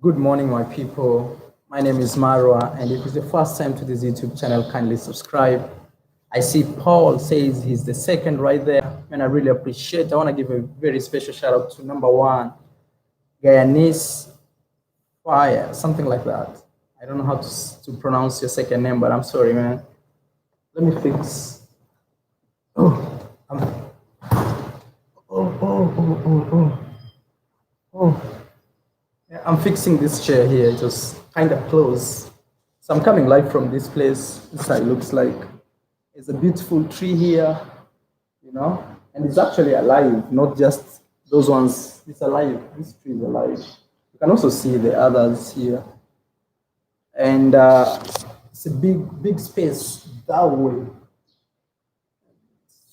Good morning, my people. My name is Marwa, and if it's the first time to this YouTube channel, kindly subscribe. I see Paul says he's the second right there, and I really appreciate it. I want to give a very special shout out to number one, Guyanese Fire, something like that. I don't know how to pronounce your second name, but I'm sorry, man. Let me fix. Oh, oh. Yeah, I'm fixing this chair here. It was kind of close. So I'm coming live from this place. This side looks like it's a beautiful tree here, and it's actually alive, not just those ones. It's alive. This tree is alive. You can also see the others here. And it's a big space that way.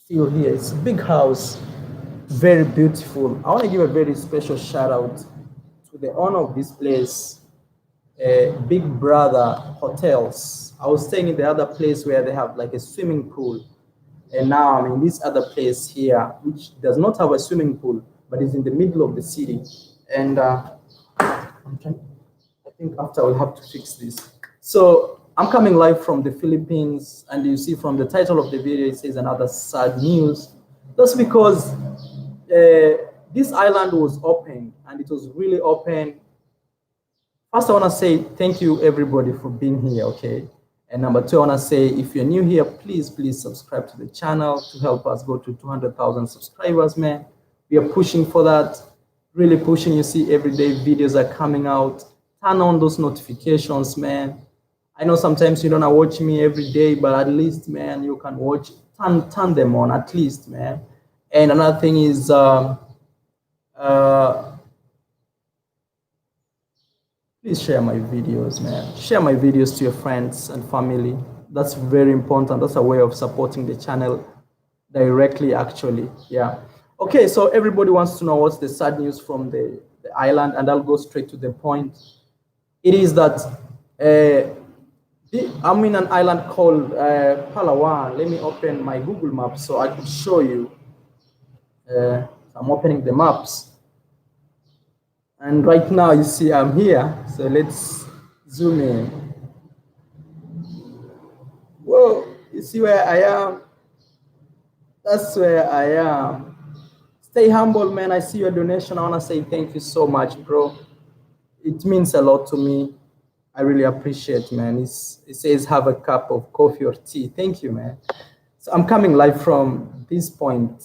Still here. It's a big house, very beautiful. I want to give a very special shout out to the owner of this place, Big Brother Hotels. I was staying in the other place where they have like a swimming pool, and now I'm in this other place here, which does not have a swimming pool, but is in the middle of the city. And I think after I'll have to fix this. So I'm coming live from the Philippines, and you see from the title of the video, it says another sad news. That's because this island was open, and it was really open. First, I want to say thank you everybody for being here, okay? And number two, I want to say if you're new here, please subscribe to the channel to help us go to 200,000 subscribers, man. We are pushing for that, really pushing. You see every day videos are coming out. Turn on those notifications, man. I know sometimes you don't watch me every day, but at least, man, you can watch, turn them on at least, man. And another thing is, please share my videos, man. Share my videos to your friends and family. That's very important. That's a way of supporting the channel directly, actually. Yeah. Okay, so everybody wants to know what's the sad news from the island, and I'll go straight to the point. It is that I'm in an island called Palawan. Let me open my Google Maps so I can show you. I'm opening the maps. And right now, you see I'm here. So let's zoom in. Whoa, you see where I am? That's where I am. Stay humble, man. I see your donation. I want to say thank you so much, bro. It means a lot to me. I really appreciate, man. It says have a cup of coffee or tea. Thank you, man. So I'm coming live from this point.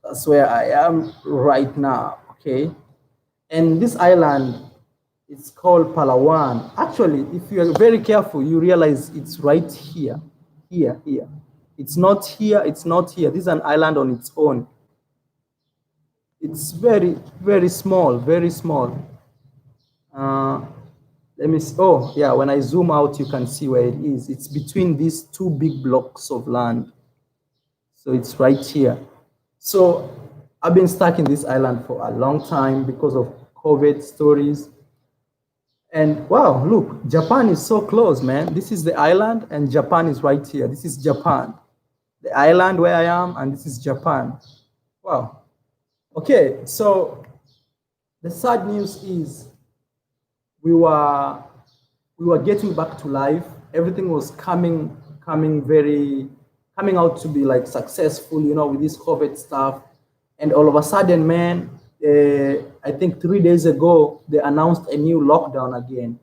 That's where I am right now, okay? And this island, it's called Palawan. Actually, if you're very careful, you realize it's right here. It's not here, it's not here. This is an island on its own. It's very small, very small. Let me see. Oh, yeah, when I zoom out, you can see where it is. It's between these two big blocks of land. So it's right here. So I've been stuck in this island for a long time because of COVID stories. And wow, look, Japan is so close, man. This is the island and Japan is right here. This is Japan. The island where I am, and this is Japan. Wow. Okay, so the sad news is we were getting back to life. Everything was coming out to be like successful, with this COVID stuff. And all of a sudden, man, I think 3 days ago, they announced a new lockdown again.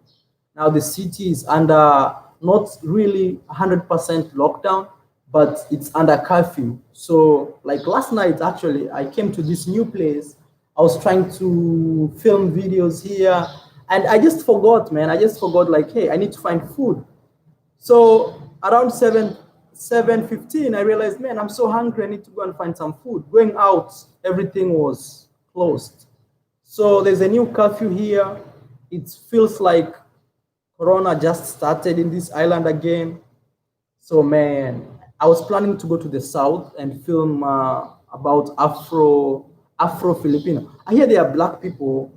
Now the city is under not really 100% lockdown, but it's under curfew. So like last night, actually, I came to this new place. I was trying to film videos here, and I just forgot, man. I just forgot, like, hey, I need to find food. So around 7:15, I realized, man, I'm so hungry. I need to go and find some food. Going out, everything was closed. So there's a new curfew here. It feels like Corona just started in this island again. So, man, I was planning to go to the south and film about Afro-Filipino. I hear there are black people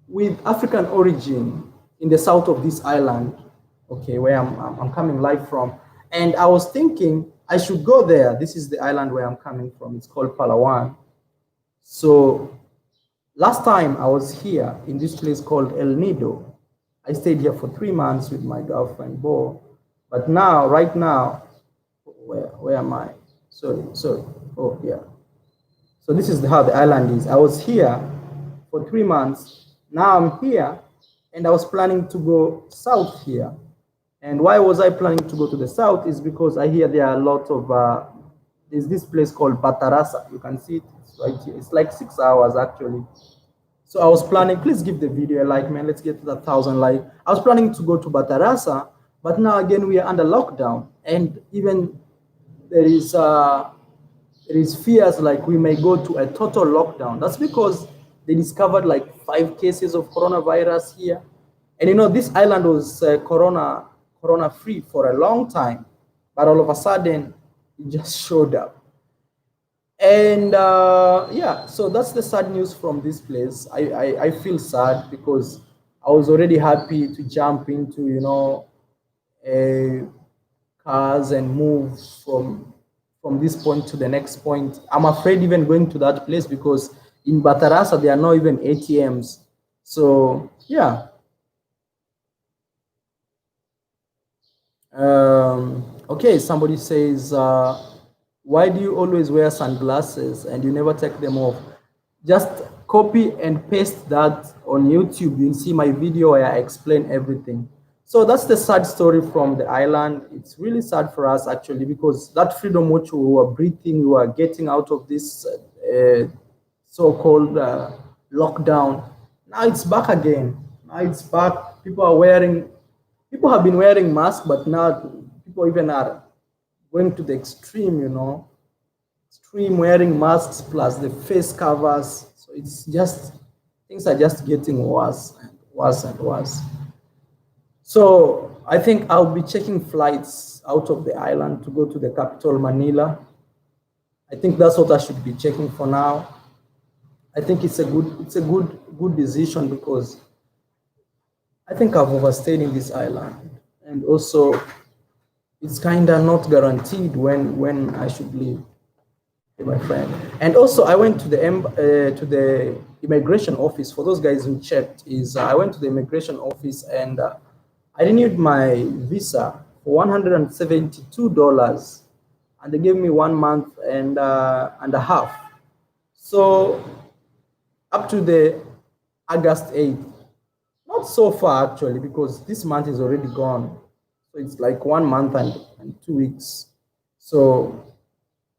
with African origin in the south of this island, okay, where I'm coming live from. And I was thinking I should go there. This is the island where I'm coming from. It's called Palawan. So Last time I was here in this place called El Nido. I stayed here for 3 months with my girlfriend, Bo. But now, right now, where am I? Sorry. Oh, yeah. So this is how the island is. I was here for 3 months. Now I'm here, and I was planning to go south here. And why was I planning to go to the south is because I hear there are a lot of, there's this place called Batarasa. You can see it, it's right here. It's like 6 hours actually. So I was planning, please give the video a like, man. Let's get to that 1,000 like. I was planning to go to Batarasa, but now again we are under lockdown, and even there is fears like we may go to a total lockdown. That's because they discovered like 5 cases of coronavirus here, and you know this island was corona free for a long time, but all of a sudden it just showed up. And yeah, so that's the sad news from this place. I feel sad because I was already happy to jump into, you know, cars and move from this point to the next point. I'm afraid even going to that place because in Batarasa there are not even ATMs. So yeah. Okay, somebody says, why do you always wear sunglasses and you never take them off? Just copy and paste that on YouTube. You'll see my video where I explain everything. So that's the sad story from the island. It's really sad for us actually, because that freedom which we were breathing, we were getting out of this so-called lockdown. Now it's back again. Now it's back. People have been wearing masks, but now people even are going to the extreme, you know, extreme wearing masks plus the face covers. So it's just, things are just getting worse and worse and worse. So I think I'll be checking flights out of the island to go to the capital, Manila. I think that's what I should be checking for now. I think it's a good decision because I think I've overstayed in this island, and also it's kind of not guaranteed when I should leave, my friend. And also I went to the immigration office. For those guys who checked, I went to the immigration office and I renewed my visa for $172, and they gave me 1 month and a half. So up to the August 8th. Not so far actually, because this month is already gone. So it's like 1 month and 2 weeks. So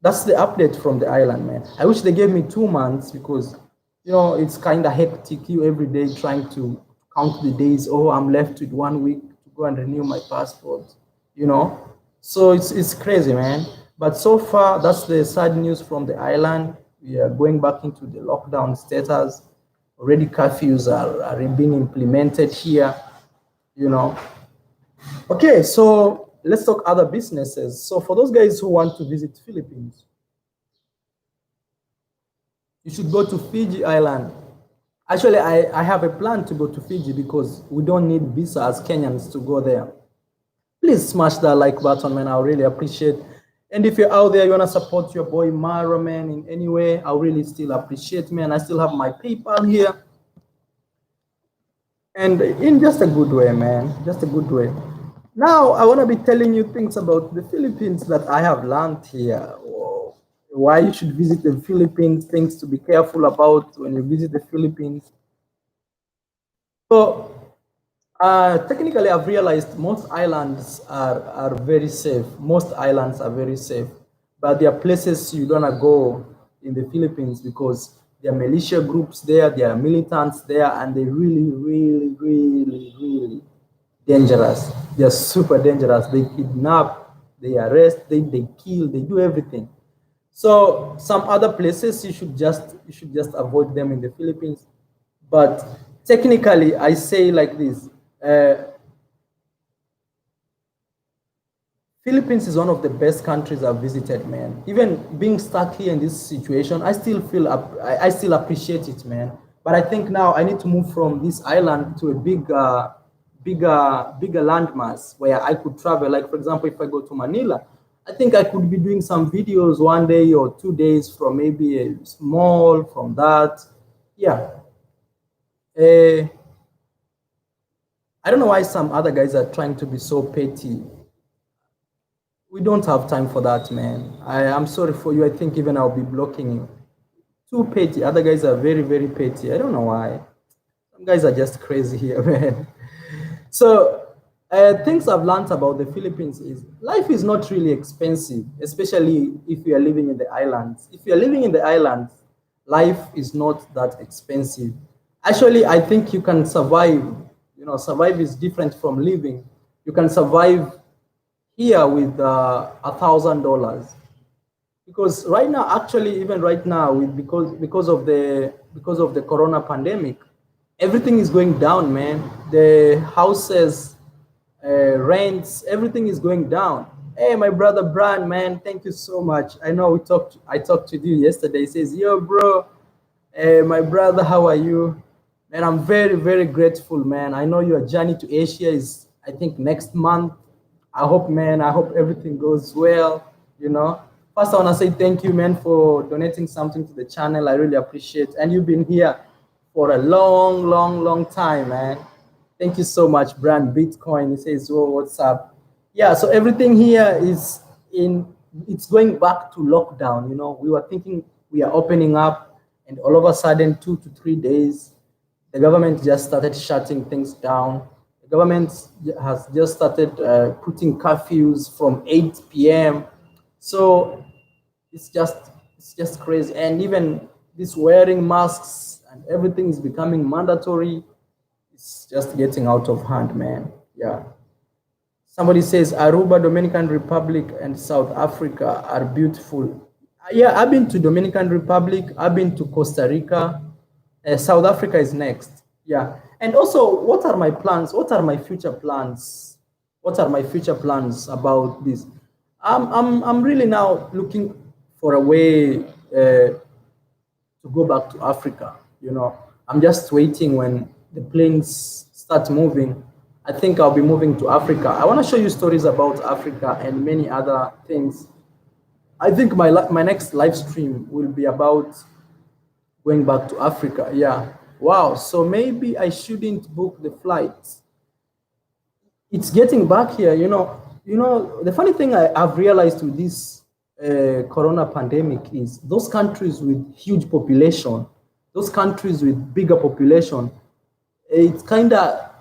that's the update from the island, man. I wish they gave me 2 months because, you know, it's kind of hectic. You every day trying to count the days. Oh, I'm left with 1 week to go and renew my passport, you know. So it's crazy, man. But so far, that's the sad news from the island. We are going back into the lockdown status. Already curfews are being implemented here, you know. Okay, so let's talk other businesses. So for those guys who want to visit Philippines, you should go to Fiji Island. Actually, I have a plan to go to Fiji because we don't need visa as Kenyans to go there. Please smash that like button, man. I really appreciate. And if you're out there, you want to support your boy Mara, man, in any way, I really still appreciate, man. I still have my PayPal here. And in just a good way, man, just a good way. Now, I want to be telling you things about the Philippines that I have learned here. Why you should visit the Philippines, things to be careful about when you visit the Philippines. So, technically, I've realized most islands are very safe. Most islands are very safe. But there are places you don't want to go in the Philippines because there are militia groups there, there are militants there, and they're really dangerous. They're super dangerous. They kidnap, they arrest, they kill, they do everything. So some other places you should just avoid them in the Philippines. But technically, I say like this: Philippines is one of the best countries I've visited, man. Even being stuck here in this situation, I still feel I still appreciate it, man. But I think now I need to move from this island to a bigger landmass where I could travel. Like for example, if I go to Manila, I think I could be doing some videos 1 day or 2 days from maybe a mall, from that. Yeah. I don't know why some other guys are trying to be so petty. We don't have time for that, man. I'm sorry for you. I think even I'll be blocking you. Too petty. Other guys are very, very petty. I don't know why. Some guys are just crazy here, man. So, things I've learned about the Philippines is life is not really expensive, especially if you are living in the islands. If you are living in the islands, life is not that expensive. Actually, I think you can survive. You know, survive is different from living. You can survive here with $1,000 because right now, actually, even right now, with because of the corona pandemic, everything is going down, man. The houses, rents, everything is going down. Hey, my brother Brian, man, thank you so much. I know I talked to you yesterday. He says, yo, bro, hey, my brother, how are you? Man, I'm very, very grateful, man. I know your journey to Asia is, I think, next month. I hope, man, I hope everything goes well, you know. First, I want to say thank you, man, for donating something to the channel. I really appreciate it. And you've been here for a long, long, long time, man. Thank you so much, Brand Bitcoin. He says, "Oh, what's up?" Yeah, so everything here is it's going back to lockdown. You know, we were thinking we are opening up, and all of a sudden, 2 to 3 days, the government just started shutting things down. The government has just started putting curfews from 8 p.m. So it's just crazy. And even this wearing masks and everything is becoming mandatory. It's just getting out of hand, man. Yeah. Somebody says Aruba, Dominican Republic, and South Africa are beautiful. Yeah, I've been to Dominican Republic. I've been to Costa Rica. South Africa is next. Yeah. And also, what are my plans? What are my future plans? What are my future plans about this? I'm really now looking for a way to go back to Africa. You know, I'm just waiting when the planes start moving. I think I'll be moving to Africa. I want to show you stories about Africa and many other things. I think my next live stream will be about going back to Africa. Yeah. Wow. So maybe I shouldn't book the flights. It's getting back here. The funny thing I've realized with this corona pandemic is those countries with huge population, those countries with bigger population, it's kind of,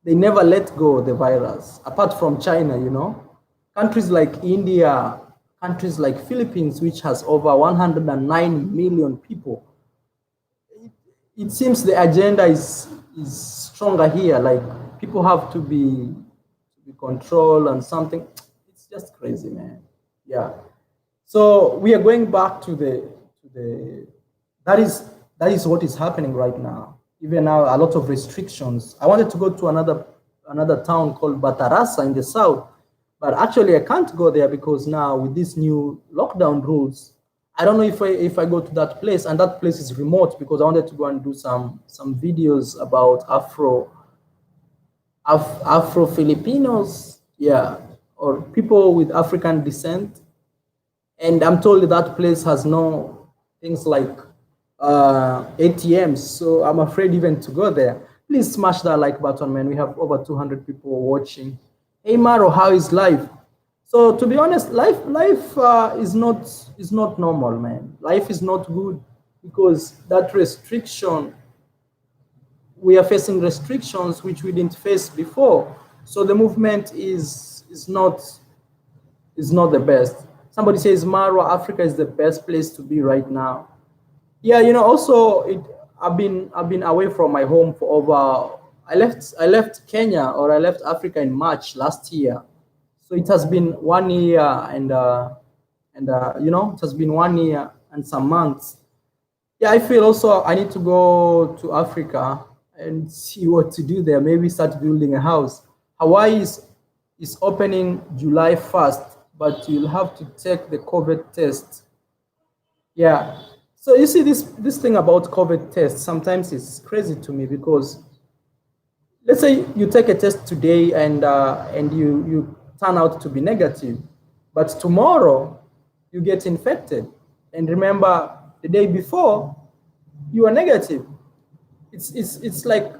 they never let go of the virus, apart from China, countries like India, countries like Philippines, which has over 109 million people. It seems the agenda is stronger here. Like, people have to be controlled and something. It's just crazy, man. Yeah. So we are going back to the that is what is happening right now. Even now, a lot of restrictions. I wanted to go to another town called Batarasa in the south, but actually I can't go there because now with these new lockdown rules, I don't know if I go to that place, and that place is remote because I wanted to go and do some videos about Afro Filipinos, yeah, or people with African descent. And I'm told that place has no things like ATMs, so I'm afraid even to go there. Please smash that like button, man. We have over 200 people watching. Hey Maro, how is life? So to be honest, life is not normal, man. Life is not good because that restriction, we are facing restrictions which we didn't face before. So the movement is not the best. Somebody says Marwa, Africa is the best place to be right now. Yeah, also I've been away from my home for over. I left Kenya, or I left Africa in March last year. So it has been 1 year and it has been 1 year and some months. Yeah, I feel also I need to go to Africa and see what to do there. Maybe start building a house. Hawaii is opening July 1st, but you'll have to take the COVID test. Yeah. So you see, this thing about COVID test, sometimes it's crazy to me because let's say you take a test today and you turn out to be negative, but tomorrow you get infected. And remember, the day before you were negative. it's like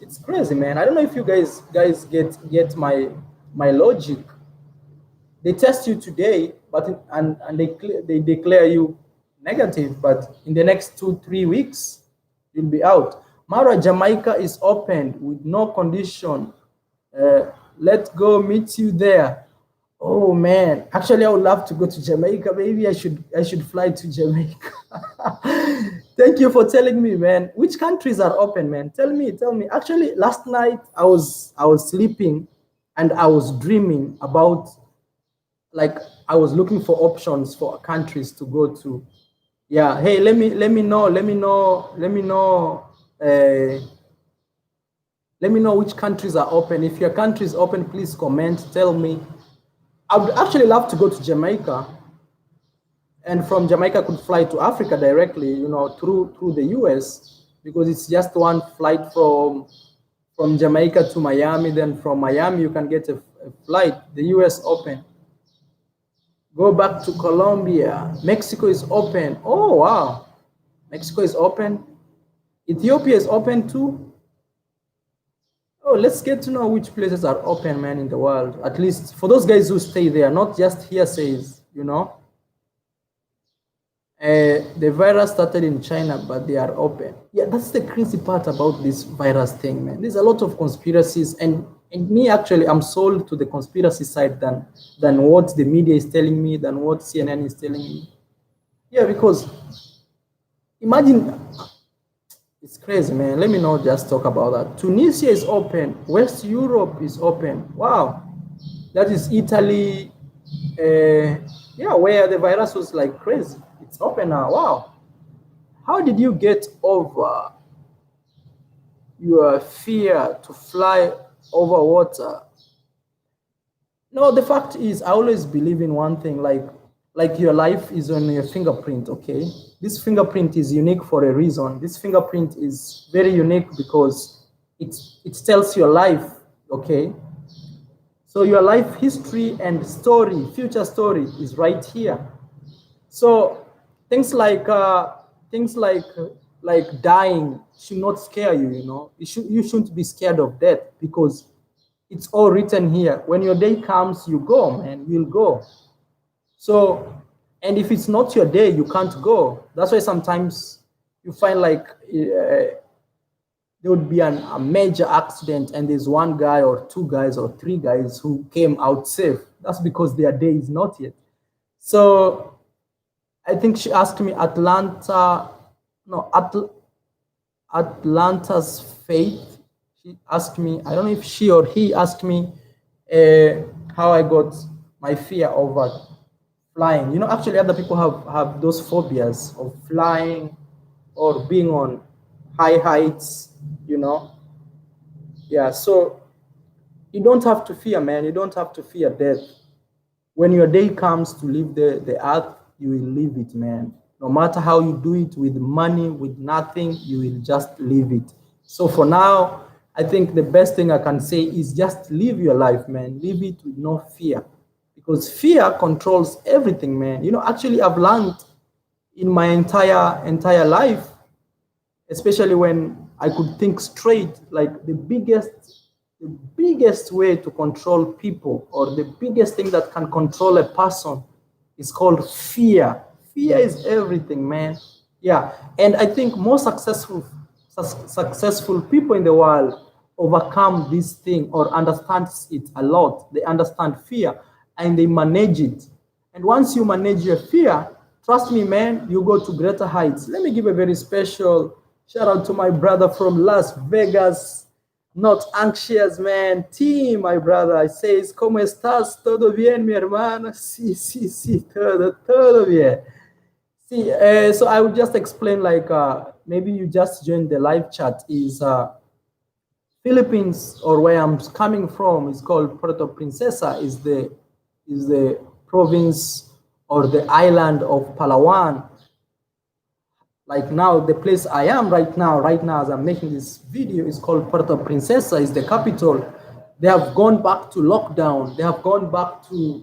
it's crazy, man. I don't know if you guys get my logic. They test you today, but and they declare you negative, but in the next 2-3 weeks you'll be out. Mara, Jamaica is open with no condition. Let's go meet you there. Oh man, actually I would love to go to Jamaica. Maybe I should fly to Jamaica. Thank you for telling me, man. Which countries are open, man? Tell me. Actually, last night I was sleeping and I was dreaming about, like, I was looking for options for countries to go to. Yeah, hey, let me know let me know which countries are open. If your country is open, please comment, tell me. I would actually love to go to Jamaica, and from Jamaica I could fly to Africa directly, you know, through the US, because it's just one flight from Jamaica to Miami. Then from Miami you can get a flight, the US open. Go back to Colombia. Mexico is open. Oh wow, Mexico is open. Ethiopia is open too. Oh, let's get to know which places are open, man, in the world. At least for those guys who stay there, not just hearsays, you know. The virus started in China, but they are open. Yeah, that's the crazy part about this virus thing, man. There's a lot of conspiracies, and me, actually, I'm sold to the conspiracy side than what the media is telling me, than what CNN is telling me. Yeah, because imagine, it's crazy, man. Let me not just talk about that. Tunisia is open. West Europe is open. Wow. That is Italy. Yeah, where the virus was like crazy. It's open now. Wow. How did you get over your fear to fly over water? No, the fact is, I always believe in one thing, like your life is on your fingerprint, okay? This fingerprint is unique for a reason. This fingerprint is very unique because it tells your life, okay? So your life history and story, future story, is right here. So things like dying should not scare you, you know? You shouldn't be scared of death, because it's all written here. When your day comes, you go, man, you'll go. So, and if it's not your day, you can't go. That's why sometimes you find like there would be a major accident and there's one guy or two guys or three guys who came out safe. That's because their day is not yet. So I think she asked me Atlanta's faith. She asked me, I don't know if she or he asked me how I got my fear over flying. You know, actually other people have those phobias of flying or being on high heights, you know. Yeah, so you don't have to fear, man. You don't have to fear death. When your day comes to leave the earth, you will leave it, man. No matter how you do it, with money, with nothing, you will just leave it. So for now, I think the best thing I can say is just live your life, man. Live it with no fear, because fear controls everything, man. You know, actually I've learned in my entire life, especially when I could think straight, like the biggest way to control people, or the biggest thing that can control a person, is called fear. Fear is everything, man. Yeah, and I think most successful people in the world overcome this thing or understand it a lot. They understand fear and they manage it. And once you manage your fear, trust me, man, you go to greater heights. Let me give a very special shout out to my brother from Las Vegas, not anxious, man. Team, my brother, I says, ¿Cómo estás? ¿Todo bien, mi hermano? Sí, todo bien. See, so I would just explain, like, maybe you just joined the live chat, is Philippines, or where I'm coming from, is called Puerto Princesa, is the province or the island of Palawan. Like now, the place I am right now as I'm making this video, is called Puerto Princesa, is the capital. They have gone back to lockdown. They have gone back to,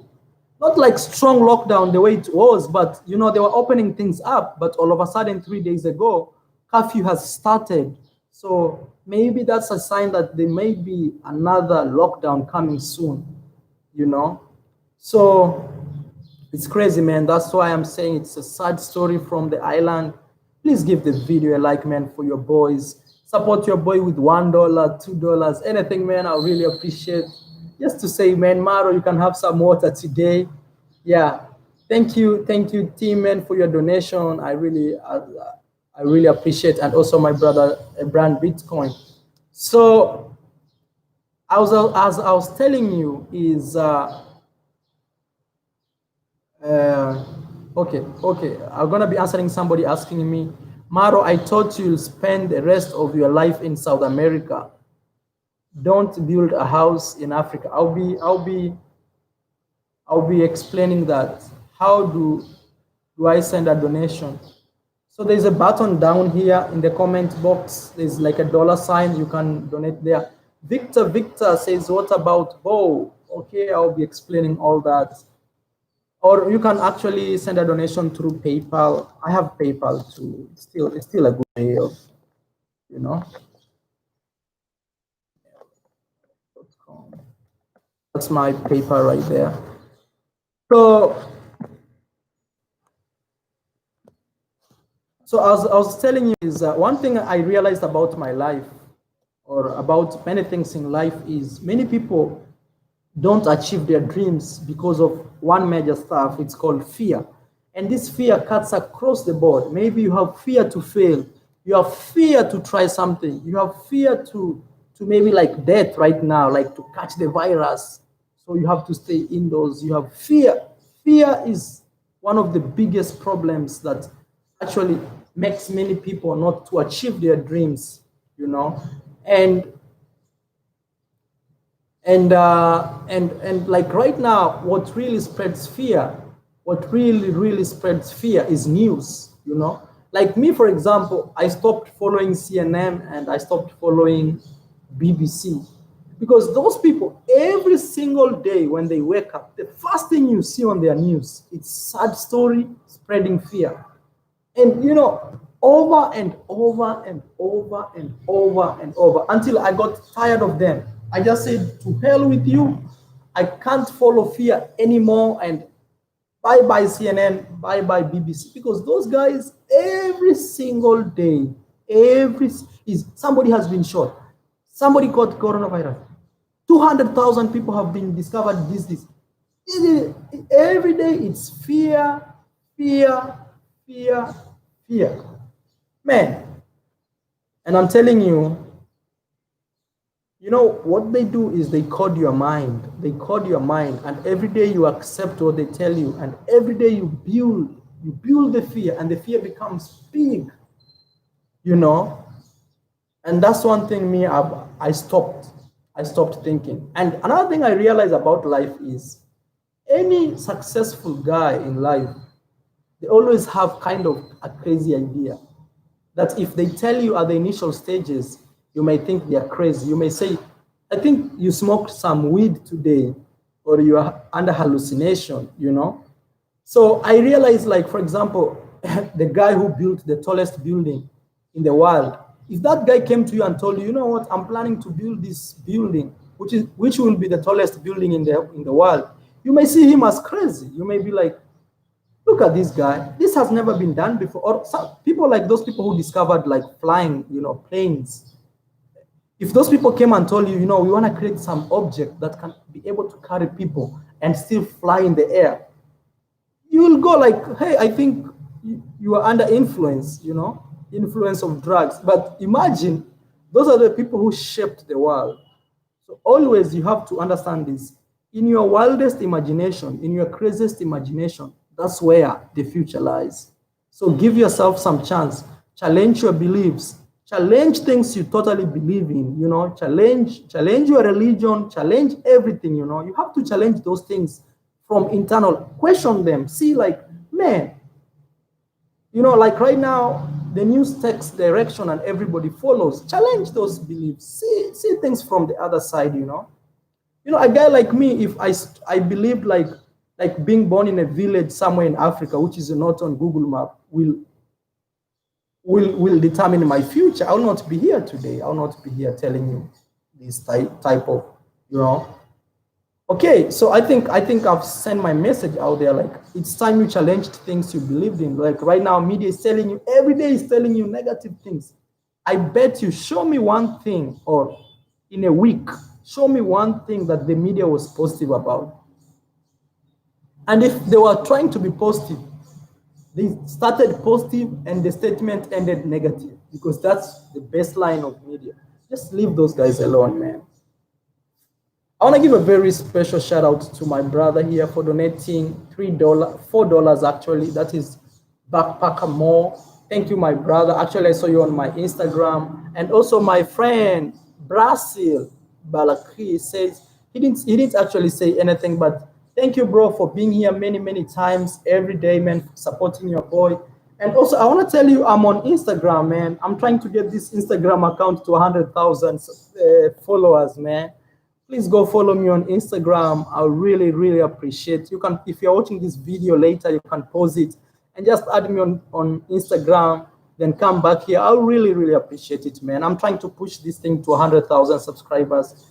not like strong lockdown the way it was, but you know, they were opening things up. But all of a sudden, 3 days ago, curfew has started. So maybe that's a sign that there may be another lockdown coming soon, you know. So it's crazy, man. That's why I'm saying it's a sad story from the island. Please give the video a like, man, for your boys. Support your boy with $1, $2, anything, man. I really appreciate. Just to say, man, Maro, you can have some water today. Yeah, thank you, team, man, for your donation. I really appreciate, and also my brother, Brand Bitcoin. So, as I was telling you, is okay. I'm gonna be answering somebody asking me, Maro, I thought you'll spend the rest of your life in South America. Don't build a house in Africa. I'll be explaining that. How do I send a donation? So there's a button down here in the comment box. There's like a $sign. You can donate there. Victor says, what about Bo? Okay, I'll be explaining all that. Or you can actually send a donation through PayPal. I have PayPal too. It's still a good way of, you know. That's my PayPal right there. So as I was telling you, is one thing I realized about my life, or about many things in life, is many people don't achieve their dreams because of one major stuff. It's called fear. And this fear cuts across the board. Maybe you have fear to fail. You have fear to try something. You have fear to maybe like death right now, like to catch the virus. So you have to stay indoors. You have fear. Fear is one of the biggest problems that actually makes many people not to achieve their dreams, you know. And like right now, what really spreads fear, what really spreads fear is news, you know. Like me, for example, I stopped following CNN and I stopped following BBC, because those people, every single day when they wake up, the first thing you see on their news, it's sad story spreading fear. And you know, over and over and over and over and over, until I got tired of them. I just said, to hell with you. I can't follow fear anymore, and bye-bye CNN, bye-bye BBC, because those guys, every single day, somebody has been shot, somebody caught coronavirus, 200,000 people have been discovered this. Every day it's fear, man. And I'm telling you, you know what they do is they code your mind. They code your mind, and every day you accept what they tell you, and every day you build the fear, and the fear becomes big, you know. And that's one thing I stopped thinking. And another thing I realized about life is, any successful guy in life, they always have kind of a crazy idea that if they tell you at the initial stages, you may think they are crazy. You may say, I think you smoked some weed today, or you are under hallucination, you know? So I realized, like, for example, the guy who built the tallest building in the world, if that guy came to you and told you, you know what, I'm planning to build this building, which will be the tallest building in the world, you may see him as crazy. You may be like, look at this guy. This has never been done before. Or some people, like those people who discovered like flying, you know, planes. If those people came and told you, you know, we want to create some object that can be able to carry people and still fly in the air, you will go like, hey, I think you are under influence, you know, influence of drugs. But imagine, those are the people who shaped the world. So always you have to understand this. In your wildest imagination, in your craziest imagination, that's where the future lies. So give yourself some chance. Challenge your beliefs. Challenge things you totally believe in, you know. Challenge your religion. Challenge everything, you know. You have to challenge those things from internal. Question them. See, like, man, you know, like right now, the news takes direction and everybody follows. Challenge those beliefs. See things from the other side, you know. You know, a guy like me, if I believed like being born in a village somewhere in Africa, which is not on Google Map, will will determine my future. I will not be here today. I will not be here telling you this type of, you know. Okay, so I think I've sent my message out there. Like, it's time you challenged things you believed in. Like right now, media is telling you, every day is telling you negative things. I bet you, show me one thing, or in a week, show me one thing that the media was positive about. And if they were trying to be positive, they started positive and the statement ended negative, because that's the baseline of media. Just leave those guys alone, man. I want to give a very special shout out to my brother here for donating $4 actually. That is Backpacker More. Thank you, my brother. Actually, I saw you on my Instagram. And also my friend Brazil Balakri says he didn't actually say anything, but thank you, bro, for being here many times every day, man, supporting your boy. And also, I want to tell you, I'm on Instagram, man. I'm trying to get this Instagram account to 100,000 followers, man. Please go follow me on Instagram. I really appreciate. You can, if you're watching this video later, you can pause it and just add me on Instagram, then come back here. I'll really appreciate it, man. I'm trying to push this thing to 100,000 subscribers.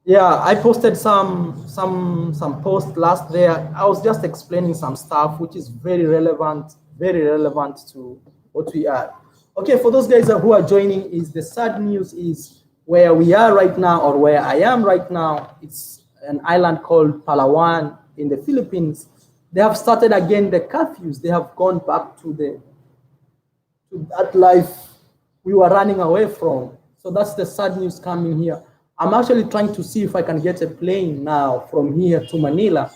Yeah, I posted some post last there. I was just explaining some stuff which is very relevant to what we are. Okay, for those guys who are joining, is the sad news is where we are right now, or where I am right now. It's an island called Palawan in the Philippines. They have started again the curfews. They have gone back to that life we were running away from. So that's the sad news coming here. I'm actually trying to see if I can get a plane now from here to Manila.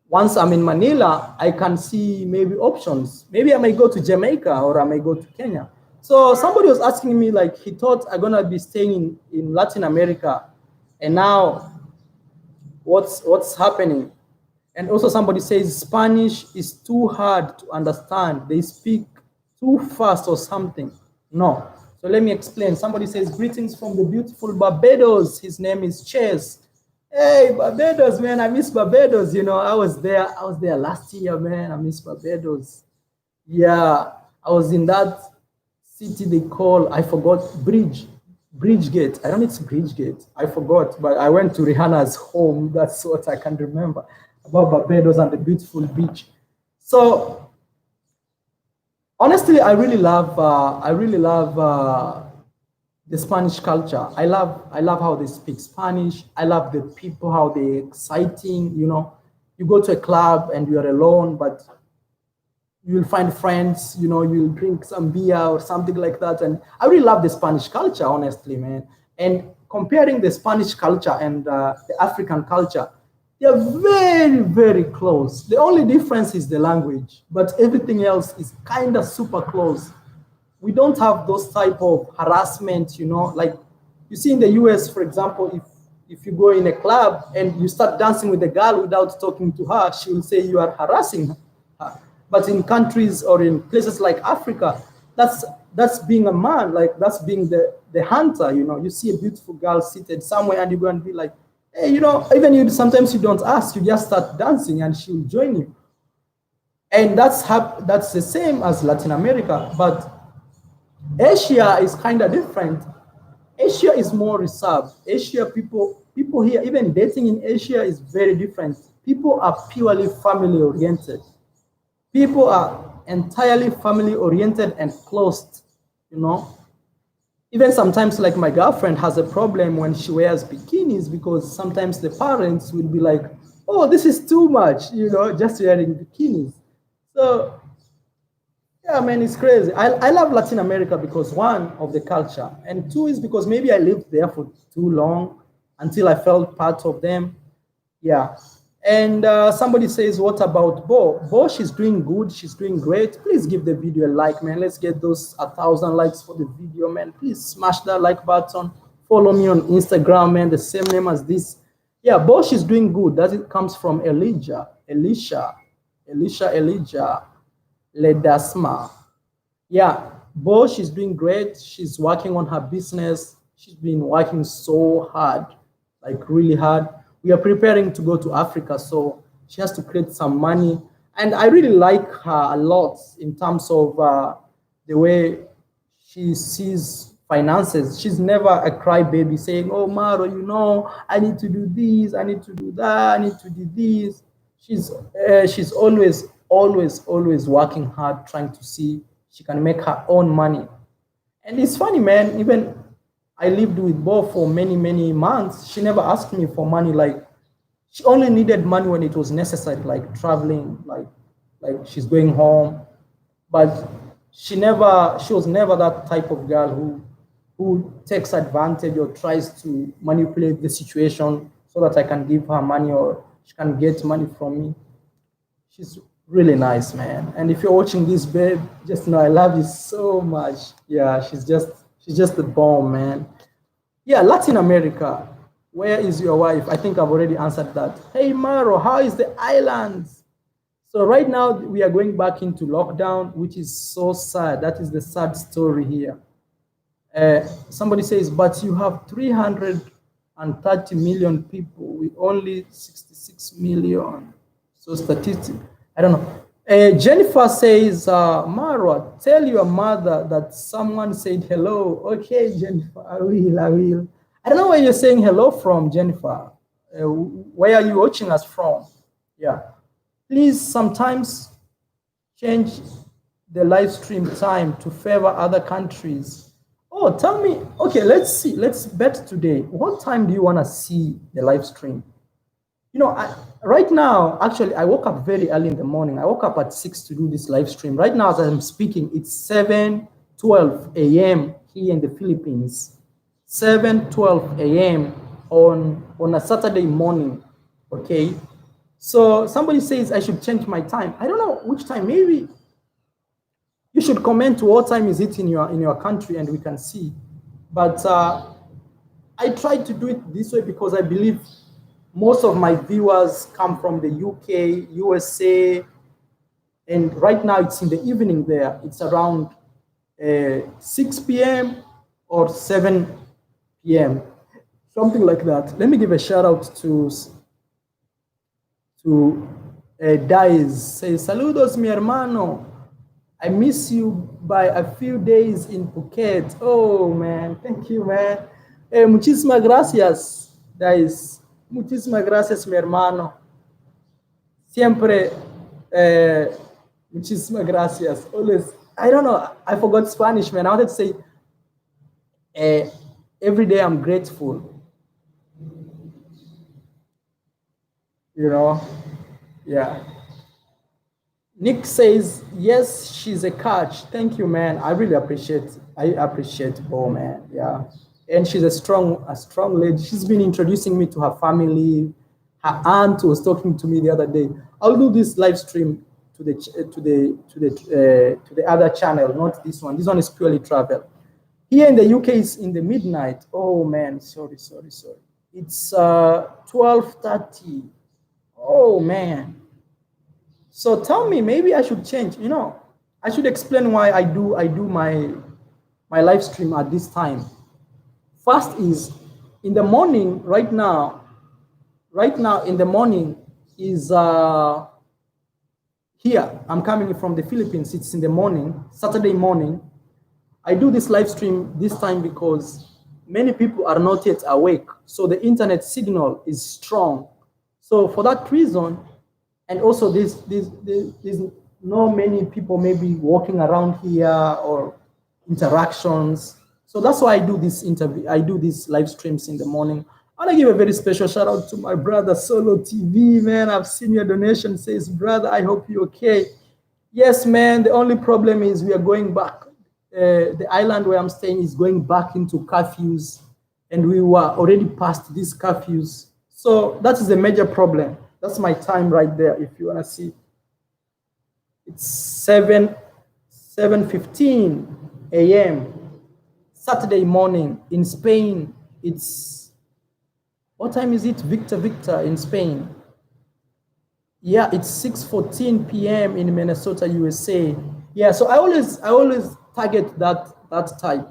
Once I'm in Manila, I can see maybe options. Maybe I may go to Jamaica, or I may go to Kenya. So somebody was asking me, like, he thought I'm gonna be staying in Latin America, and now what's happening? And also somebody says Spanish is too hard to understand. They speak too fast or something. No. So let me explain. Somebody says, greetings from the beautiful Barbados. His name is Chase. Hey, Barbados, man, I miss Barbados. You know, I was there last year, man. I miss Barbados. Yeah, I was in that city they call, I forgot, Bridgegate. I don't know, it's Bridgegate. I forgot, but I went to Rihanna's home. That's what I can remember about Barbados and the beautiful beach. So honestly, I really love the Spanish culture. I love how they speak Spanish. I love the people, how they're exciting. You know, you go to a club and you're alone, but you'll find friends, you know, you'll drink some beer or something like that. And I really love the Spanish culture, honestly, man. And comparing the Spanish culture and the African culture, they're very close. The only difference is the language, but everything else is kind of super close. We don't have those type of harassment, you know, like you see in the US, for example, if you go in a club and you start dancing with a girl without talking to her, she will say you are harassing her. But in countries or in places like Africa, that's being a man, like that's being the hunter, you know. You see a beautiful girl seated somewhere and you go and be like, hey, you know, even you sometimes you don't ask, you just start dancing and she will join you. And that's the same as Latin America, but Asia is kind of different. Asia is more reserved. Asia people here, even dating in Asia is very different. People are purely family oriented. People are entirely family oriented and closed, you know. Even sometimes, like my girlfriend has a problem when she wears bikinis, because sometimes the parents will be like, oh, this is too much, you know, just wearing bikinis. So yeah, man, it's crazy. I love Latin America because, one, of the culture, and two is because maybe I lived there for too long until I felt part of them. Yeah. And somebody says, what about Bo? Bo, she's doing good. She's doing great. Please give the video a like, man. Let's get those 1,000 likes for the video, man. Please smash that like button. Follow me on Instagram, man. The same name as this. Yeah, Bo, she's doing good. That it comes from Elisha, Ledasma. Yeah, Bo, she's doing great. She's working on her business. She's been working so hard, like really hard. We are preparing to go to Africa, so she has to create some money. And I really like her a lot in terms of the way she sees finances. She's never a crybaby saying, "Oh, Maro, you know, I need to do this, I need to do that, I need to do this." She's always working hard, trying to see she can make her own money. And it's funny, man. Even I lived with Bo for many months. She never asked me for money. Like, she only needed money when it was necessary, like traveling, like she's going home. But she was never that type of girl who takes advantage or tries to manipulate the situation so that I can give her money or she can get money from me. She's really nice, man. And if you're watching this, babe, just know I love you so much. Yeah, she's just the bomb, man. Yeah, Latin America. Where is your wife? I think I've already answered that. Hey, Maro, how is the islands? So right now we are going back into lockdown, which is so sad. That is the sad story here. Somebody says, but you have 330 million people with only 66 million. So statistic, I don't know. Jennifer says, Marwa, tell your mother that someone said hello. Okay, Jennifer, I will. I don't know where you're saying hello from, Jennifer. Where are you watching us from? Yeah. Please sometimes change the live stream time to favor other countries. Oh, tell me. Okay, let's see. Let's bet today. What time do you want to see the live stream? You know, right now, actually, I woke up very early in the morning. I woke up at 6 to do this live stream. Right now, as I'm speaking, it's 7:12 a.m. here in the Philippines. 7:12 a.m. on a Saturday morning. Okay. So somebody says I should change my time. I don't know which time. Maybe you should comment what time is it in your country and we can see. But I tried to do it this way because I believe most of my viewers come from the UK, USA, and right now it's in the evening there. It's around 6 p.m. or 7 p.m., something like that. Let me give a shout out to Dice. Say, saludos, mi hermano. I miss you by a few days in Phuket. Oh, man. Thank you, man. Muchísimas gracias, Dice. Muchísimas gracias, mi hermano. Siempre. Muchísimas gracias. Always. I don't know. I forgot Spanish, man. I wanted to say, every day I'm grateful. You know? Yeah. Nick says, yes, she's a catch. Thank you, man. I really appreciate Bo, man. Yeah. And she's a strong lady. She's been introducing me to her family. Her aunt was talking to me the other day. I'll do this live stream to the other channel, not this one. This one is purely travel. Here in the UK, it's in the midnight. Oh man, sorry. It's 12:30. Oh man. So tell me, maybe I should change. You know, I should explain why I do my live stream at this time. First is in the morning. Right now in the morning is here. I'm coming from the Philippines. It's in the morning, Saturday morning. I do this live stream this time because many people are not yet awake. So the internet signal is strong. So for that reason, and also there's not many people maybe walking around here or interactions. So that's why I do this interview. I do these live streams in the morning. I want to give a very special shout out to my brother Solo TV, man. I've seen your donation. Says, brother, I hope you're okay. Yes, man. The only problem is we are going back. The island where I'm staying is going back into curfews, and we were already past these curfews. So that is a major problem. That's my time right there. If you want to see, it's 7:15 a.m. Saturday morning in Spain. It's what time is it, Victor in Spain? Yeah, it's 6:14 p.m. in Minnesota, USA. Yeah, so I always target that time.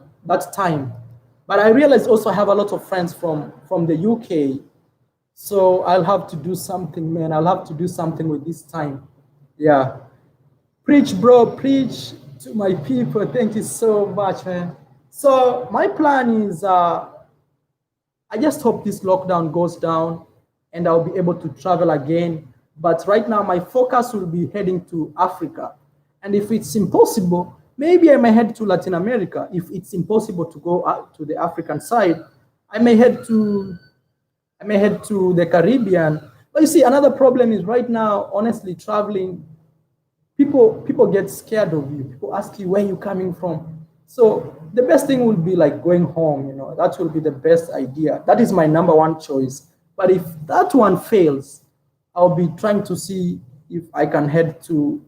But I realize also I have a lot of friends from the UK. So I'll have to do something, man. I'll have to do something with this time. Yeah. Preach, bro, preach to my people. Thank you so much, man. So my plan is, I just hope this lockdown goes down and I'll be able to travel again. But right now, my focus will be heading to Africa. And if it's impossible, maybe I may head to Latin America. If it's impossible to go out to the African side, I may head to the Caribbean. But you see, another problem is right now, honestly, traveling, people get scared of you. People ask you where you're coming from. So the best thing will be like going home, you know, that will be the best idea. That is my number one choice. But if that one fails, I'll be trying to see if I can head to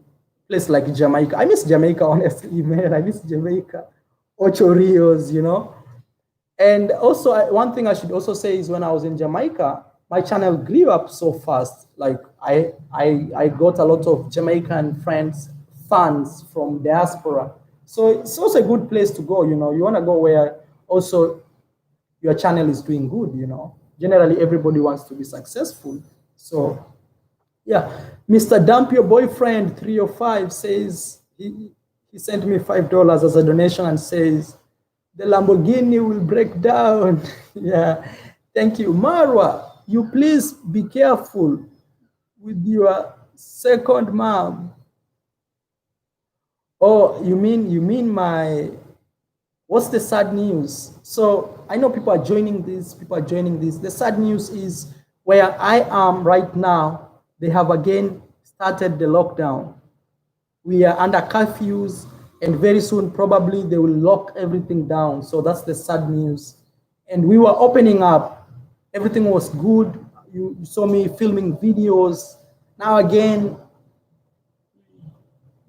a place like Jamaica. I miss Jamaica, honestly, man. I miss Jamaica. Ocho Rios, you know. And also, one thing I should also say is when I was in Jamaica, my channel grew up so fast. Like I got a lot of Jamaican friends, fans from diaspora. So it's also a good place to go. You know, you want to go where also your channel is doing good. You know, generally everybody wants to be successful. So yeah, Mr. Dump Your Boyfriend 305 says he sent me $5 as a donation and says the Lamborghini will break down. Yeah, thank you. Marwa, you please be careful with your second mom. Oh, you mean my, what's the sad news? So I know people are joining this, The sad news is where I am right now, they have again started the lockdown. We are under curfews, and very soon probably they will lock everything down. So that's the sad news. And we were opening up. Everything was good. You saw me filming videos. Now again,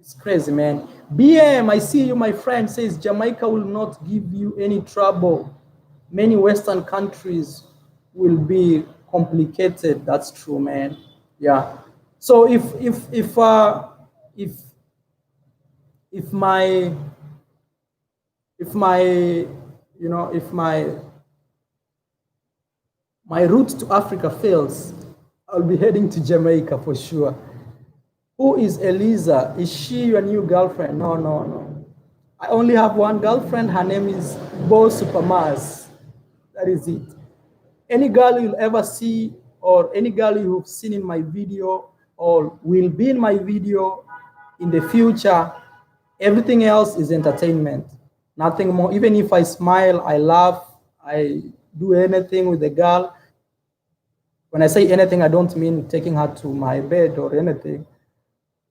it's crazy, man. BM, I see you, my friend, says Jamaica will not give you any trouble. Many Western countries will be complicated. That's true, man. Yeah. So if my route to Africa fails, I'll be heading to Jamaica for sure. Who is Eliza? Is she your new girlfriend? No. I only have one girlfriend. Her name is Bo Supermars. That is it. Any girl you'll ever see, or any girl you've seen in my video or will be in my video in the future, everything else is entertainment. Nothing more. Even if I smile, I laugh, I do anything with the girl. When I say anything, I don't mean taking her to my bed or anything.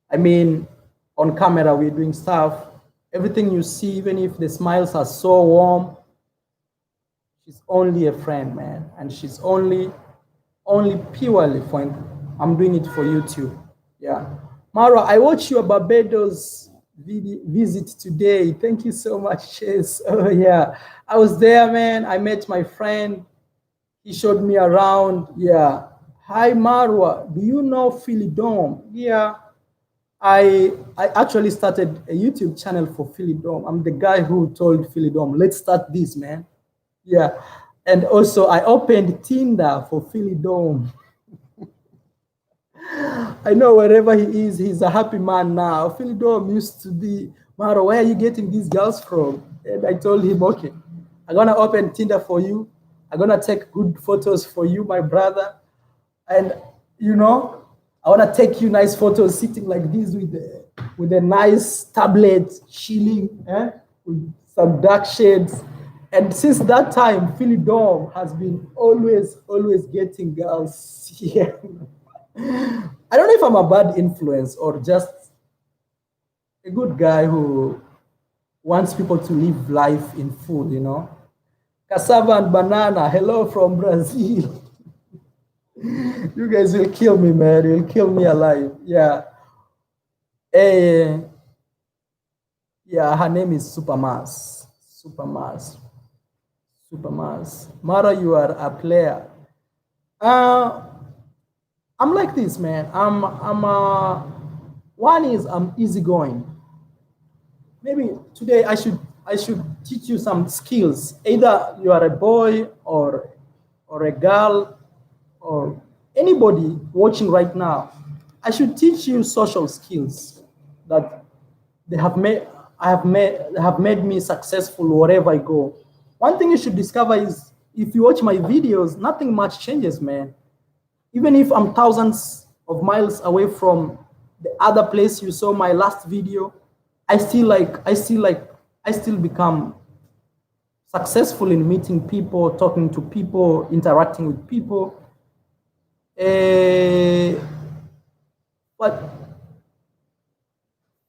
I mean, on camera, we're doing stuff. Everything you see, even if the smiles are so warm, she's only a friend, man. And she's only purely for, I'm doing it for YouTube. Yeah. Mara, I watched your Barbados visit today. Thank you so much, Chase. Oh, yeah. I was there, man. I met my friend. He showed me around. Yeah. Hi, Marwa. Do you know Philly Dome? Yeah. I actually started a YouTube channel for Philly Dome. I'm the guy who told Philly Dome, let's start this, man. Yeah. And also, I opened Tinder for Philly Dome. I know wherever he is, he's a happy man now. Philly Dome used to be, Maro, where are you getting these girls from? And I told him, okay, I'm going to open Tinder for you. I'm going to take good photos for you, my brother. And, you know, I want to take you nice photos sitting like this with a nice tablet, chilling, with some dark shades. And since that time, Philly Dome has been always getting girls. Yeah. I don't know if I'm a bad influence or just a good guy who wants people to live life in full, you know. Cassava and banana, hello from Brazil. You guys will kill me, man. You'll kill me alive. Yeah. Yeah, her name is Supermars. Mara, you are a player. I'm like this, man. One is I'm easygoing. Maybe today I should teach you some skills. Either you are a boy or a girl or anybody watching right now. I should teach you social skills that they have made. have made me successful wherever I go. One thing you should discover is if you watch my videos, nothing much changes, man. Even if I'm thousands of miles away from the other place you saw my last video, I still become successful in meeting people, talking to people, interacting with people. But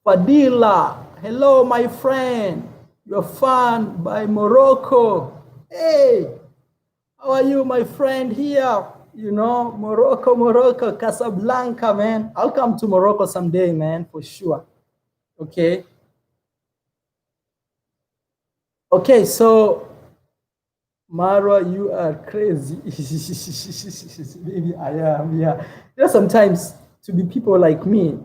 Fadila, hello, my friend. You're fan by Morocco. Hey, how are you, my friend here? You know, Morocco, Casablanca, man. I'll come to Morocco someday, man, for sure. Okay. Okay, so Mara, you are crazy. Maybe I am, yeah. You know, sometimes to be people like me,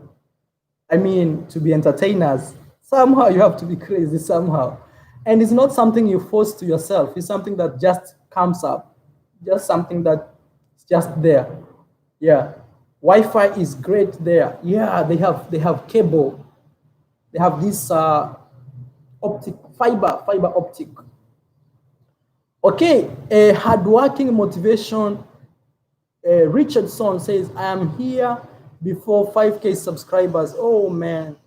I mean, to be entertainers, somehow you have to be crazy somehow. And it's not something you force to yourself. It's something that just comes up, just something that's just there. Yeah. Wi-Fi is great there. Yeah, they have cable. They have this optic fiber optic. Okay, a hardworking motivation. Richardson says, I am here before 5K subscribers. Oh man,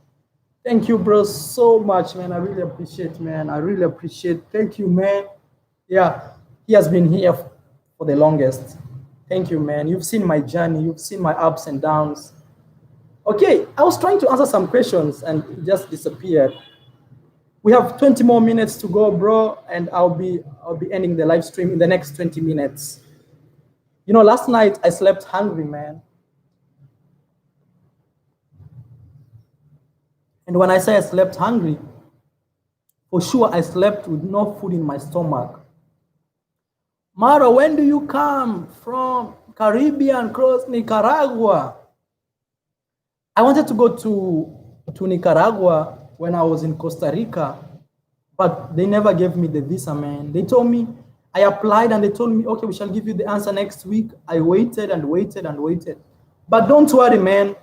thank you, bro, so much, man. I really appreciate, man. I really appreciate. Thank you, man. Yeah, he has been here for the longest. Thank you, man. You've seen my journey. You've seen my ups and downs. Okay, I was trying to answer some questions and it just disappeared. We have 20 more minutes to go, bro, and I'll be ending the live stream in the next 20 minutes. You know, last night I slept hungry, man. And when I say I slept hungry, for sure I slept with no food in my stomach. Mara, when do you come from Caribbean cross Nicaragua? I wanted to go to Nicaragua when I was in Costa Rica, but they never gave me the visa, man. They told me, I applied and they told me, okay, we shall give you the answer next week. I waited and waited and waited. But don't worry, man.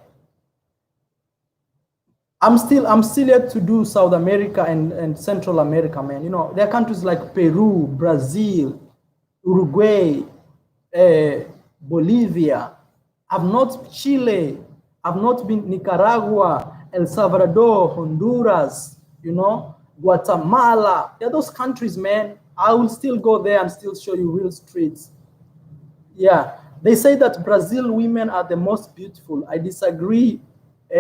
I'm still yet to do South America and Central America, man. You know, there are countries like Peru, Brazil, Uruguay, Bolivia. I've not Chile. I've not been Nicaragua, El Salvador, Honduras, you know, Guatemala. There are those countries, man. I will still go there and still show you real streets. Yeah, they say that Brazil women are the most beautiful. I disagree.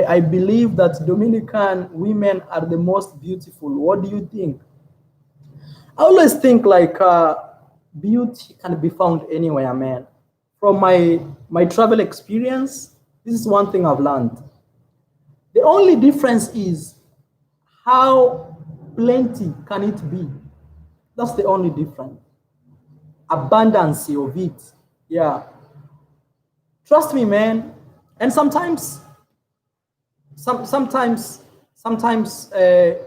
I believe that Dominican women are the most beautiful. What do you think? I always think like beauty can be found anywhere, man. From my travel experience, this is one thing I've learned. The only difference is how plenty can it be. That's the only difference. Abundance of it. Yeah. Trust me, man. And sometimes the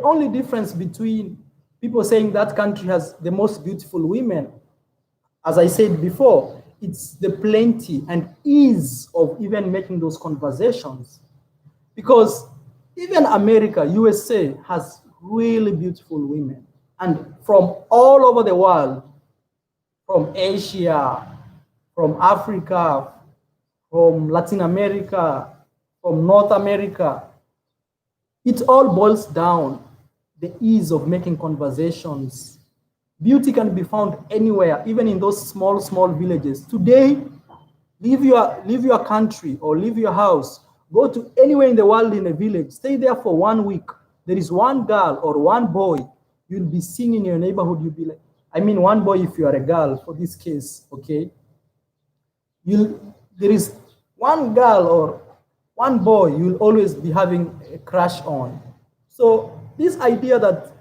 only difference between people saying that country has the most beautiful women, as I said before, it's the plenty and ease of even making those conversations. Because even America, USA, has really beautiful women. And from all over the world, from Asia, from Africa, from Latin America, from North America, it all boils down the ease of making conversations. Beauty can be found anywhere, even in those small villages. Today, leave your country or leave your house, go to anywhere in the world in a village, stay there for 1 week. There is one girl or one boy you'll be seeing in your neighborhood. You'll be like, I mean, one boy if you are a girl for this case, okay? There is one girl or one boy you'll always be having a crush on. So this idea that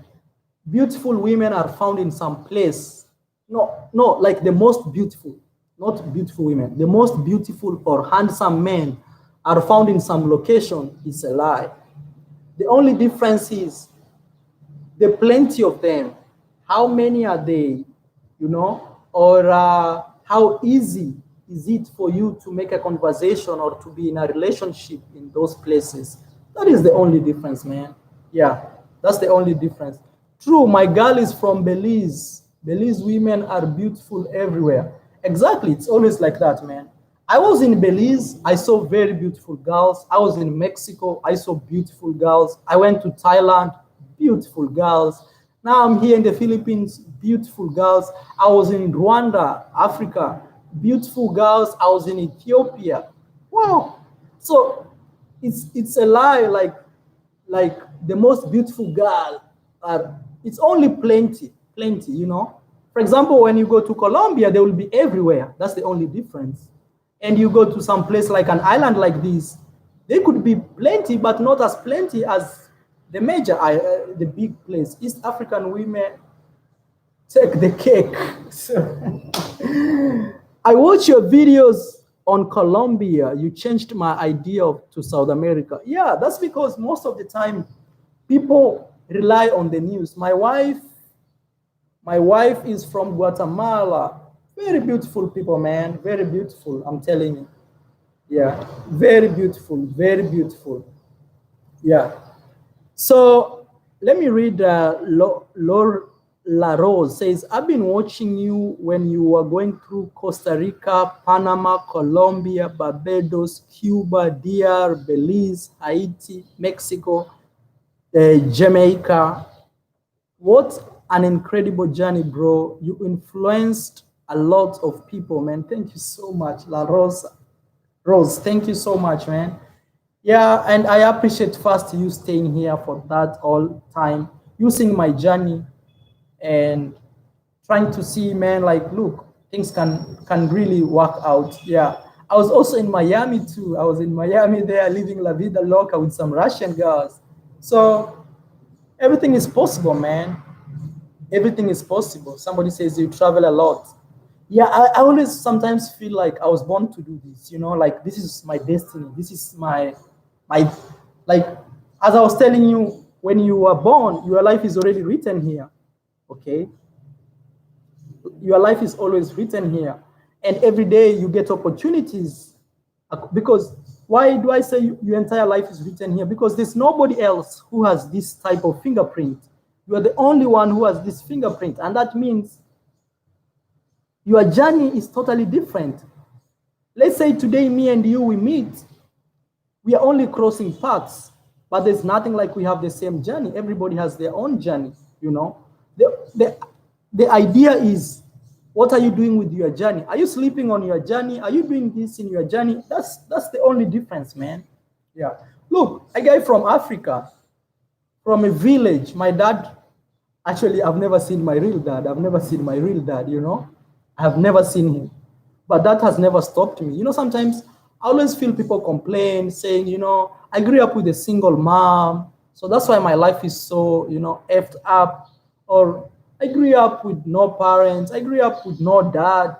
beautiful women are found in some place, no, like the most beautiful, not beautiful women, the most beautiful or handsome men are found in some location is a lie. The only difference is the plenty of them. How many are they, you know, or how easy is it for you to make a conversation or to be in a relationship in those places? That is the only difference, man. Yeah, that's the only difference. True, my girl is from Belize. Belize women are beautiful everywhere. Exactly, it's always like that, man. I was in Belize, I saw very beautiful girls. I was in Mexico, I saw beautiful girls. I went to Thailand, beautiful girls. Now I'm here in the Philippines, beautiful girls. I was in Rwanda, Africa, beautiful girls. I was in Ethiopia. Wow. So it's a lie, like the most beautiful girl it's only plenty, you know. For example, when you go to Colombia, they will be everywhere. That's the only difference. And you go to some place like an island like this, they could be plenty, but not as plenty as the big place. East African women take the cake. So I watch your videos on Colombia. You changed my idea to South America. Yeah, that's because most of the time people rely on the news. My wife is from Guatemala. Very beautiful people, man. Very beautiful. I'm telling you. Yeah, very beautiful. Very beautiful. Yeah. So let me read. La Rose says, I've been watching you when you were going through Costa Rica, Panama, Colombia, Barbados, Cuba, DR, Belize, Haiti, Mexico, Jamaica. What an incredible journey, bro. You influenced a lot of people, man. Thank you so much, La Rosa. Rose, thank you so much, man. Yeah, and I appreciate first you staying here for that all time, using my journey and trying to see, man, like, look, things can really work out. Yeah, I was also in Miami too. I was in Miami there, living la vida loca with some Russian girls. So everything is possible, man. Everything is possible. Somebody says you travel a lot. Yeah, I always sometimes feel like I was born to do this, you know, like this is my destiny. This is my like, as I was telling you, when you were born, your life is already written here. Okay, your life is always written here, and every day you get opportunities. Because why do I say your entire life is written here? Because there's nobody else who has this type of fingerprint. You are the only one who has this fingerprint, and that means your journey is totally different. Let's say today me and you, we meet, we are only crossing paths, but there's nothing like we have the same journey. Everybody has their own journey, you know. The idea is, what are you doing with your journey? Are you sleeping on your journey? Are you doing this in your journey? That's the only difference, man. Yeah. Look, a guy from Africa, from a village. My dad, actually, I've never seen my real dad. I've never seen my real dad, you know. I've never seen him. But that has never stopped me. You know, sometimes I always feel people complain, saying, you know, I grew up with a single mom, so that's why my life is so, you know, effed up. Or I grew up with no parents, I grew up with no dad,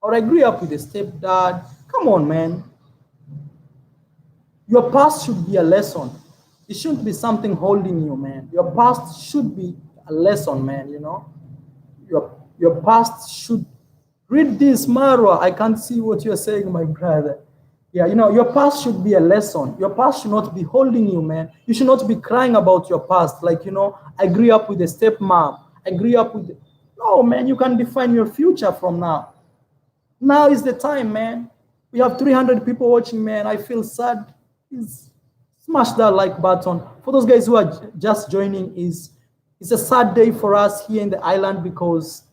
or I grew up with a stepdad. Come on, man. Your past should be a lesson. It shouldn't be something holding you, man. Your past should be a lesson, man, you know. Your past should read this, Marwa. I can't see what you're saying, my brother. Yeah, you know, your past should be a lesson. Your past should not be holding you, man. You should not be crying about your past. Like, you know, I grew up with a stepmom. I grew up with... No, man, you can define your future from now. Now is the time, man. We have 300 people watching, man. I feel sad. Please smash that like button. For those guys who are just joining, it's a sad day for us here in the island because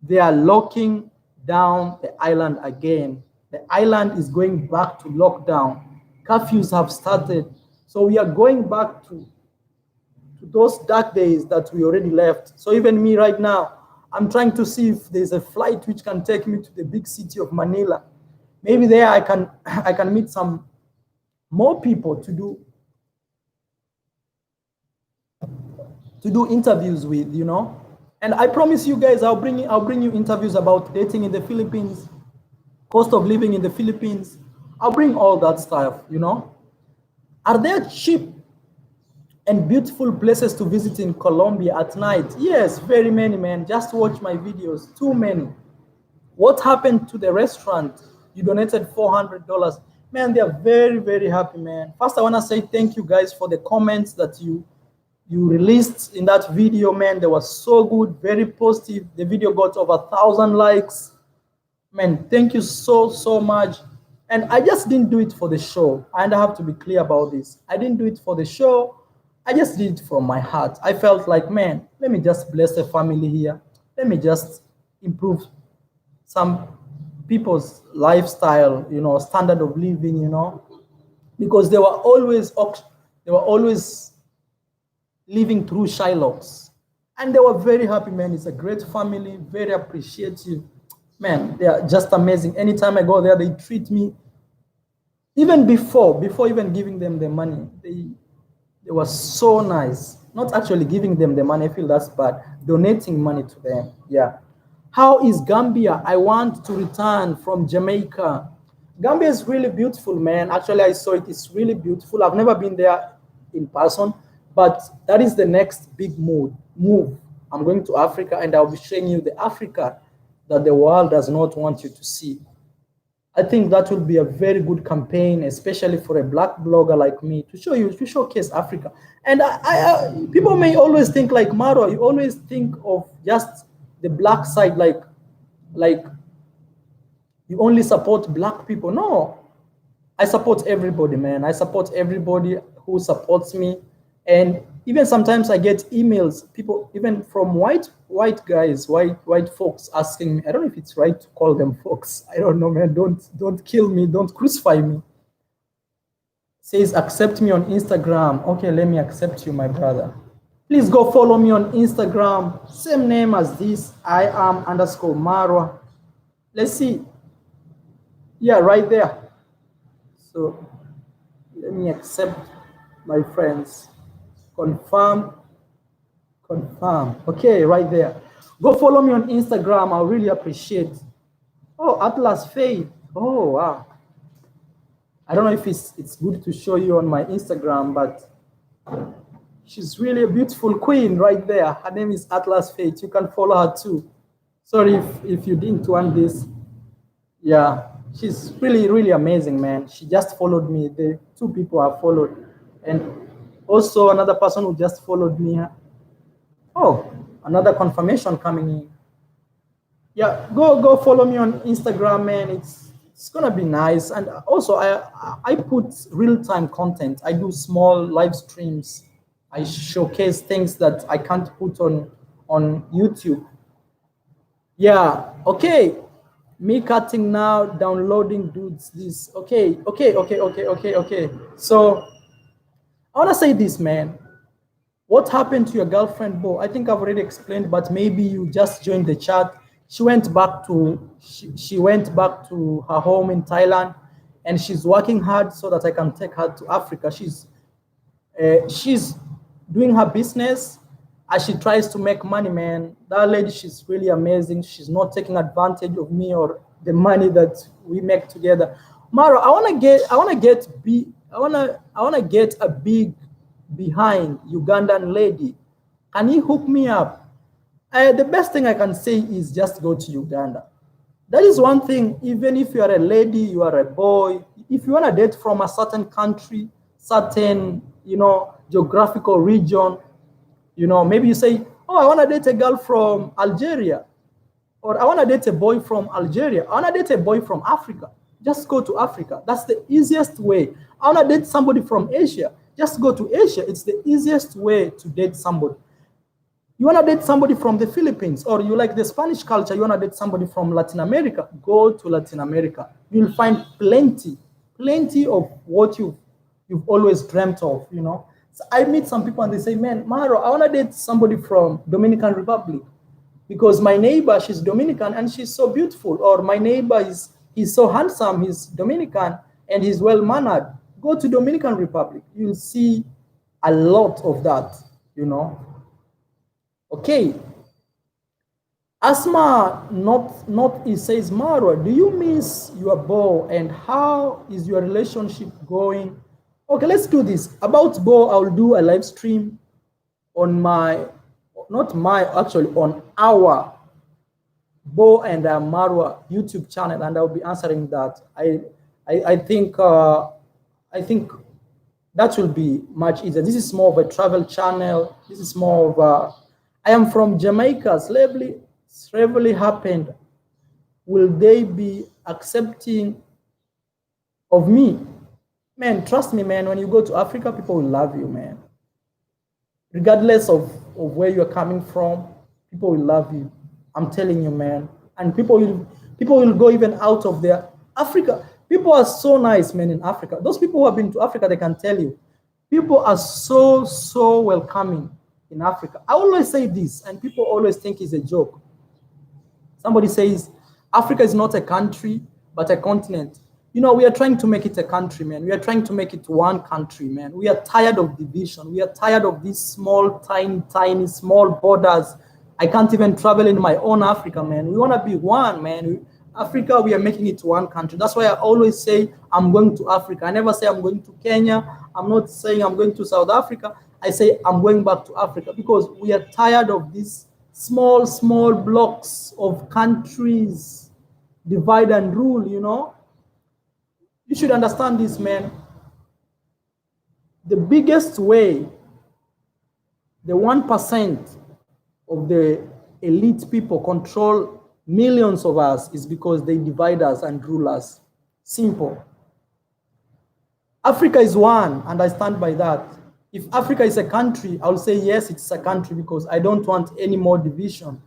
they are locking down the island again. The island is going back to lockdown. Curfews have started. So we are going back to those dark days that we already left. So even me right now, I'm trying to see if there's a flight which can take me to the big city of Manila. Maybe there I can meet some more people to do interviews with, you know. And I promise you guys, I'll bring you interviews about dating in the Philippines, cost of living in the Philippines. I'll bring all that stuff, you know. Are there cheap and beautiful places to visit in Colombia at night? Yes, very many, man. Just watch my videos, too many. What happened to the restaurant? You donated $400. Man, they are very, very happy, man. First, I want to say thank you guys for the comments that you you released in that video, man. They were so good, very positive. The video got over 1,000 likes. Man, thank you so much. And I just didn't do it for the show. And I have to be clear about this. I didn't do it for the show. I just did it from my heart. I felt like, man, let me just bless the family here. Let me just improve some people's lifestyle, you know, standard of living, you know, because they were always living through Shylocks, and they were very happy, man. It's a great family, very appreciative, man. They are just amazing. Anytime I go there, they treat me, even before even giving them the money, they were so nice. Not actually giving them the money, I feel that's bad. Donating money to them. Yeah. How is Gambia? I want to return from Jamaica. Gambia is really beautiful, man. Actually, I saw it. It's really beautiful. I've never been there in person, but that is the next big move. I'm going to Africa, and I'll be showing you the Africa that the world does not want you to see. I think that will be a very good campaign, especially for a black blogger like me, to showcase Africa. And people may always think like, Maro, you always think of just the black side, like you only support black people. No, I support everybody, man. I support everybody who supports me. And even sometimes I get emails, people, even from white guys, white folks asking me. I don't know if it's right to call them folks. I don't know, man. Don't kill me. Don't crucify me. Says, accept me on Instagram. Okay, let me accept you, my brother. Please go follow me on Instagram. Same name as this. I am _Marwa. Let's see. Yeah, right there. So let me accept my friends. Confirm. Okay, right there. Go follow me on Instagram. I really appreciate. Oh, Atlas Faith. Oh, wow. I don't know if it's good to show you on my Instagram, but she's really a beautiful queen right there. Her name is Atlas Faith. You can follow her too. Sorry if you didn't want this. Yeah, she's really amazing, man. She just followed me. The two people I followed, and also another person who just followed me. Oh, another confirmation coming in. Yeah, go follow me on Instagram, man. It's gonna be nice. And also I put real-time content. I do small live streams. I showcase things that I can't put on YouTube. Yeah, okay. Me cutting now, downloading dudes this. Okay. So I wanna say this, man. What happened to your girlfriend, Bo? I think I've already explained, but maybe you just joined the chat. She went back to her home in Thailand, and she's working hard so that I can take her to Africa. She's doing her business as she tries to make money, man. That lady, she's really amazing. She's not taking advantage of me or the money that we make together. Maro, I wanna get a big behind Ugandan lady. Can you hook me up? The best thing I can say is just go to Uganda. That is one thing. Even if you are a lady, you are a boy, if you want to date from a certain country, certain, you know, geographical region, you know, maybe you say, oh, I want to date a girl from Algeria, or I want to date a boy from Algeria, I want to date a boy from Africa. Just go to Africa. That's the easiest way. I want to date somebody from Asia. Just go to Asia. It's the easiest way to date somebody. You want to date somebody from the Philippines, or you like the Spanish culture, you want to date somebody from Latin America, go to Latin America. You'll find plenty of what you've always dreamt of, you know. So I meet some people and they say, man, Maro, I want to date somebody from Dominican Republic because my neighbor, she's Dominican and she's so beautiful. Or my neighbor, he's so handsome, he's Dominican and he's well-mannered. Go to Dominican Republic. You'll see a lot of that, you know. Okay. Asma it says, Maro, do you miss your Bo and how is your relationship going? Okay, let's do this. About Bo, I'll do a live stream on on our Bo and Marwa YouTube channel, and I'll be answering that. I think that will be much easier. This is more of a travel channel. This is more of a, I am from Jamaica. Slavery happened. Will they be accepting of me? Man, trust me, man, when you go to Africa, people will love you, man. Regardless of where you're coming from, people will love you. I'm telling you, man. And people will go even out of their Africa. People are so nice, man, in Africa. Those people who have been to Africa, they can tell you. People are so welcoming in Africa. I always say this, and people always think it's a joke. Somebody says, Africa is not a country, but a continent. You know, we are trying to make it a country, man. We are trying to make it one country, man. We are tired of division. We are tired of these small, tiny, small borders. I can't even travel in my own Africa, man. We want to be one, man. Africa, we are making it one country. That's why I always say I'm going to Africa. I never say I'm going to Kenya. I'm not saying I'm going to South Africa. I say I'm going back to Africa because we are tired of these small blocks of countries, divide and rule, you know. You should understand this, man. The biggest way, the 1% of the elite people control millions of us is because they divide us and rule us. Simple. Africa is one, and I stand by that. If Africa is a country, I'll say yes, it's a country because I don't want any more division.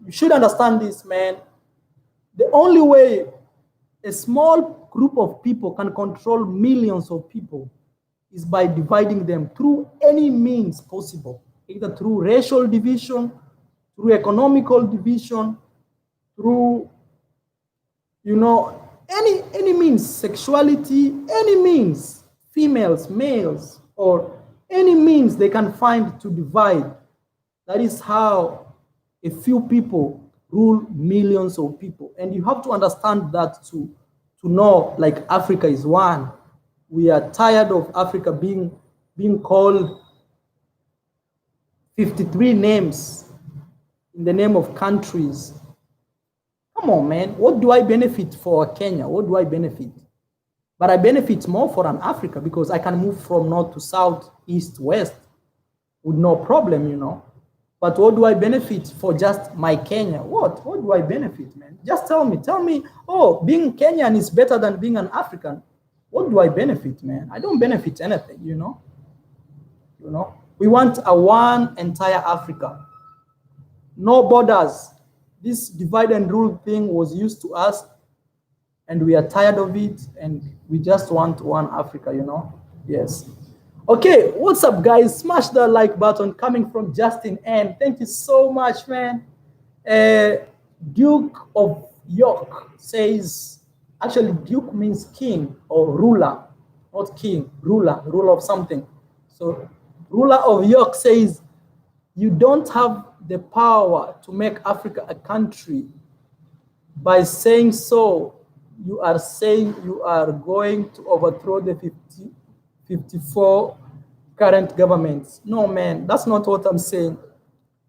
You should understand this, man. The only way a small group of people can control millions of people is by dividing them through any means possible, either through racial division, through economical division, through, you know, any means, sexuality, any means, females, males, or any means they can find to divide. That is how a few people rule millions of people. And you have to understand that to know, like, Africa is one. We are tired of Africa being called 53 names in the name of countries. Come on, man. What do I benefit for Kenya? What do I benefit? But I benefit more for an Africa because I can move from north to south, east, west with no problem, you know. But what do I benefit for just my Kenya? What do I benefit, man? Just tell me, oh, being Kenyan is better than being an African. What do I benefit, man? I don't benefit anything, you know. You know, we want a one entire Africa. No borders. This divide and rule thing was used to us, and we are tired of it, and we just want one Africa, you know? Yes. Okay, what's up, guys? Smash that like button coming from Justin N. Thank you so much, man. Duke of York says, actually, Duke means king or ruler, not king, ruler of something. So, ruler of York says, you don't have the power to make Africa a country. By saying so, you are saying you are going to overthrow the 54 current governments. No, man, that's not what I'm saying.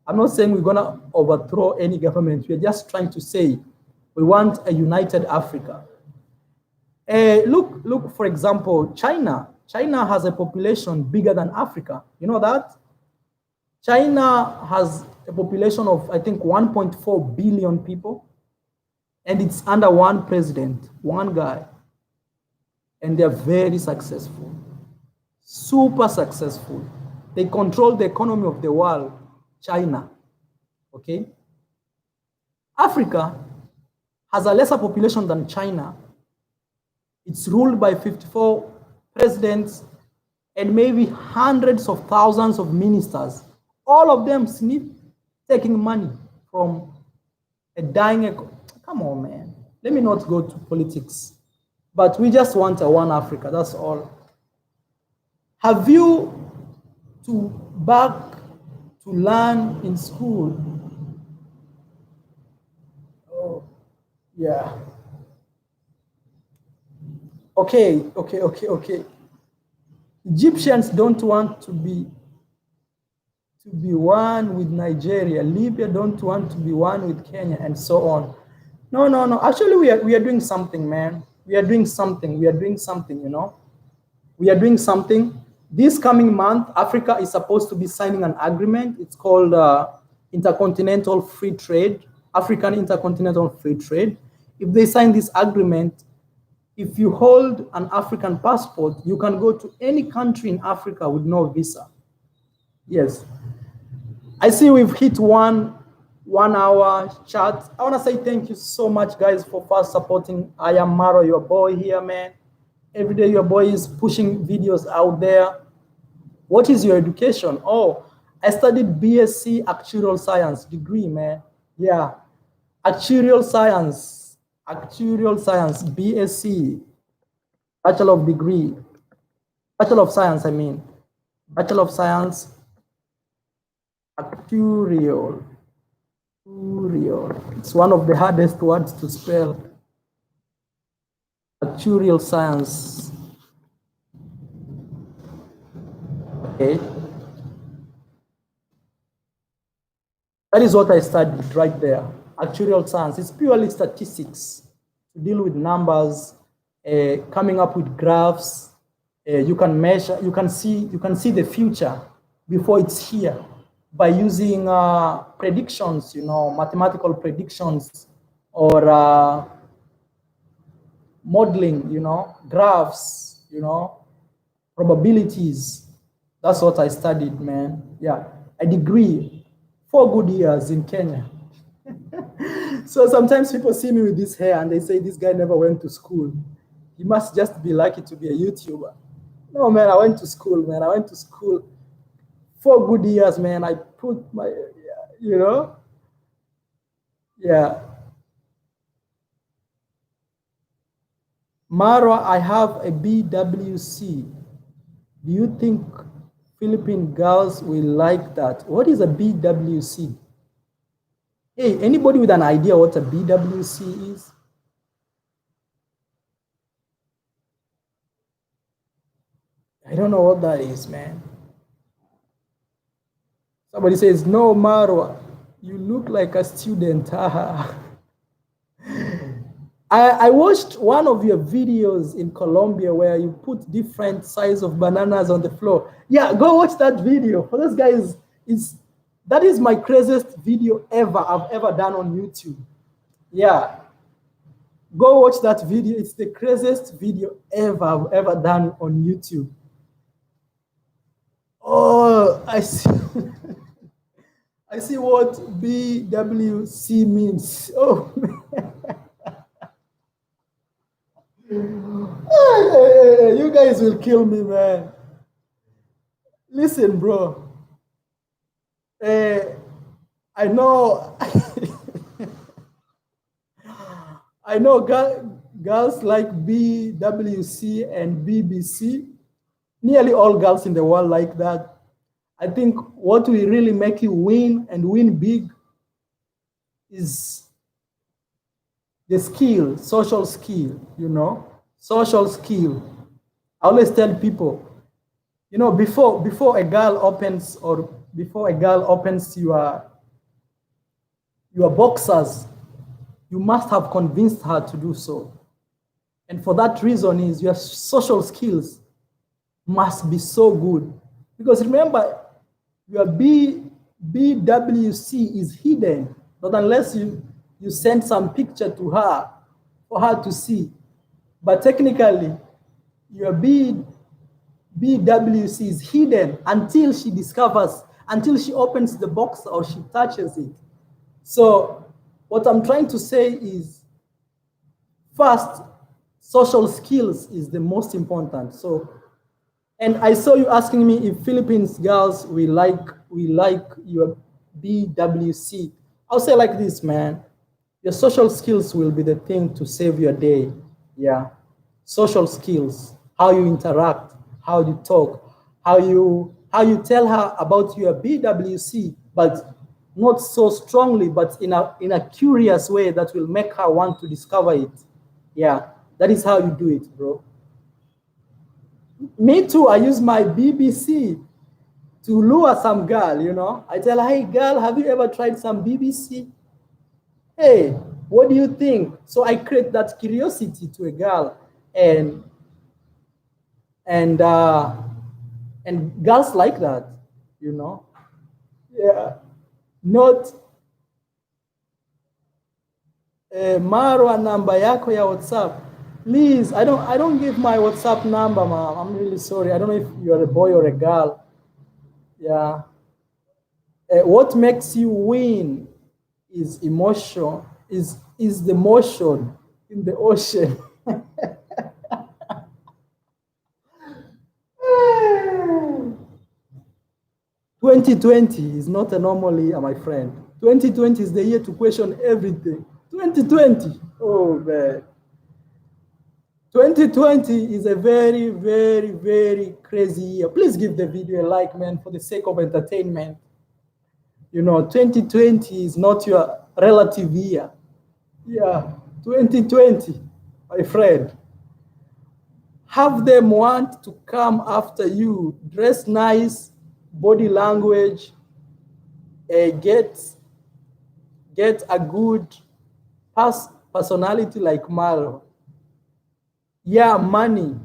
I'm not saying we're going to overthrow any government. We're just trying to say we want a united Africa. Look, for example, China. China has a population bigger than Africa. You know that? China has a population of, I think, 1.4 billion people. And it's under one president, one guy. And they're very successful. Super successful. They control the economy of the world, China. Okay? Africa has a lesser population than China. It's ruled by 54 presidents and maybe hundreds of thousands of ministers. All of them taking money from a dying economy. Come on, man. Let me not go to politics. But we just want a one Africa, that's all. Have you back to learn in school? Oh, yeah. Okay. Egyptians don't want to be one with Nigeria. Libya don't want to be one with Kenya, and so on. No. Actually, we are doing something, man. We are doing something, you know. we are doing something. This coming month, Africa is supposed to be signing an agreement. It's called Intercontinental Free Trade, African Intercontinental Free Trade. If they sign this agreement, if you hold an African passport, you can go to any country in Africa with no visa. Yes. I see we've hit one hour chat. I want to say thank you so much, guys, for first supporting. I am Maro, your boy here, man. Every day your boy is pushing videos out there. What is your education? Oh, I studied BSc Actuarial Science degree, man. Yeah, Actuarial Science, BSc, Bachelor of Degree, Bachelor of Science, I mean. Bachelor of Science, Actuarial. It's one of the hardest words to spell. Actuarial Science. Okay. That is what I studied right there. Actuarial Science. It's purely statistics to deal with numbers, coming up with graphs. You can measure, you can see the future before it's here by using predictions, you know, mathematical predictions or modeling, you know, graphs, you know, probabilities. That's what I studied, man. Yeah, a degree, 4 good years in Kenya. So sometimes people see me with this hair and they say, this guy never went to school. He must just be lucky to be a YouTuber. No, man, I went to school, man. I went to school 4 good years, man. I put my, you know, yeah. Marwa, I have a BWC. Do you think Philippine girls will like that? What is a BWC? Hey, anybody with an idea what a BWC is? I don't know what that is, man. Somebody says, no, Marwa, you look like a student. I watched one of your videos in Colombia where you put different size of bananas on the floor. Yeah, go watch that video. For those guys, that is my craziest video ever I've ever done on YouTube. Yeah, go watch that video. It's the craziest video ever I've ever done on YouTube. Oh, I see. I see what BWC means. Oh, hey, you guys will kill me, man. Listen, bro. I know, I know girls like BWC and BBC. Nearly all girls in the world like that. I think what will really make you win and win big is the skill, social skill, you know, social skill. I always tell people, you know, before a girl opens your boxers, you must have convinced her to do so. And for that reason is your social skills must be so good. Because remember, your BWC is hidden, not unless you send some picture to her for her to see. But technically, your BWC is hidden until she discovers, until she opens the box or she touches it. So what I'm trying to say is, first, social skills is the most important. So, and I saw you asking me if Philippines girls we like your BWC. I'll say like this, man. Your social skills will be the thing to save your day. Yeah. Social skills, how you interact, how you talk, how you tell her about your BWC, but not so strongly, but in a curious way that will make her want to discover it. Yeah, that is how you do it, bro. Me too, I use my BBC to lure some girl, you know. I tell her, hey girl, have you ever tried some BBC? Hey, what do you think? So I create that curiosity to a girl, and and girls like that, you know. Yeah, not Marwa namba yako ya WhatsApp. Please, I don't give my WhatsApp number, ma'am. I'm really sorry. I don't know if you're a boy or a girl. Yeah. What makes you win is emotion, is the motion in the ocean. 2020 is not a normal year, my friend. 2020 is the year to question everything. 2020, oh man. 2020 is a very, very, very crazy year. Please give the video a like, man, for the sake of entertainment. You know, 2020 is not your relative year. Yeah, 2020, my friend. Have them want to come after you, dress nice, body language, get a good personality like Maro. Yeah, money.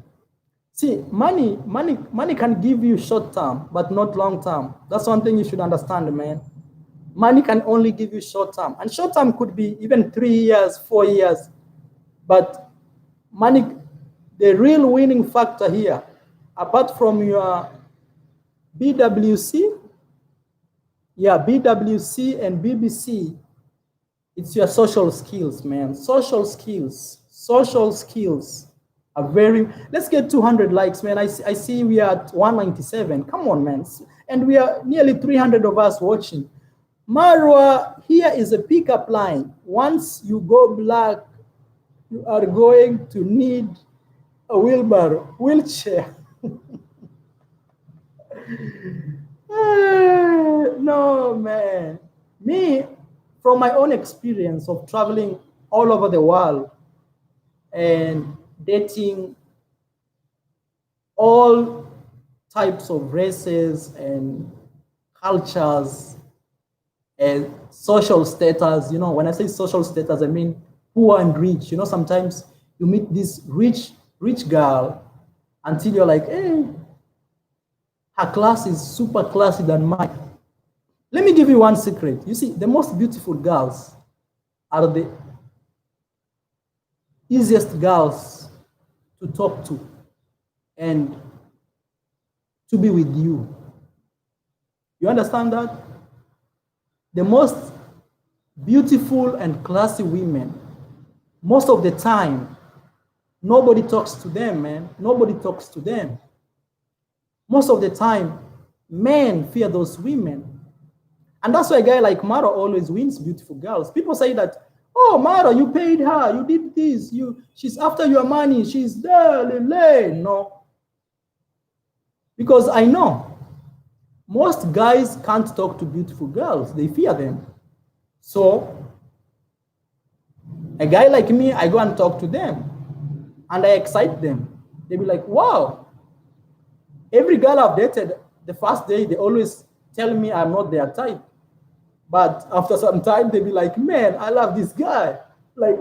See, money can give you short term, but not long term. That's one thing you should understand, man. Money can only give you short term, and short term could be even 3 years, 4 years. But money, the real winning factor here, apart from your BWC, yeah, BWC and BBC, it's your social skills, man. Social skills are very. Let's get 200 likes, man. I see we are at 197. Come on, man. And we are nearly 300 of us watching. Marwa, here is a pickup line. Once you go black, you are going to need a wheelchair. No, man. Me, from my own experience of traveling all over the world and dating all types of races and cultures and social status, you know, when I say social status, I mean poor and rich. You know, sometimes you meet this rich girl until you're like, hey, her class is super classy than mine. Let me give you one secret. You see, the most beautiful girls are the easiest girls to talk to and to be with you. You understand that? The most beautiful and classy women, most of the time, nobody talks to them, man. Nobody talks to them. Most of the time, men fear those women. And that's why a guy like Mara always wins beautiful girls. People say that, oh, Mara, you paid her, you did this, she's after your money, she's there, no. Because I know most guys can't talk to beautiful girls, they fear them. So a guy like me, I go and talk to them and I excite them. They be like, wow. Every girl I've dated, the first day, they always tell me I'm not their type. But after some time, they be like, man, I love this guy. Like,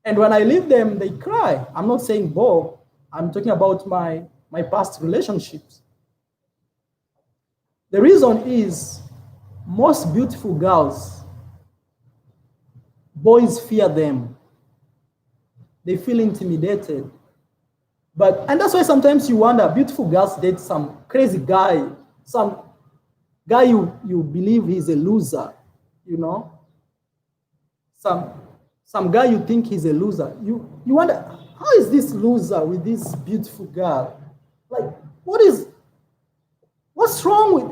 and when I leave them, they cry. I'm not saying Bob. I'm talking about my past relationships. The reason is most beautiful girls, boys fear them. They feel intimidated. And that's why sometimes you wonder, beautiful girls date some crazy guy, some guy you believe he's a loser, you know? Some guy you think he's a loser. You wonder, how is this loser with this beautiful girl? Like, what's wrong with,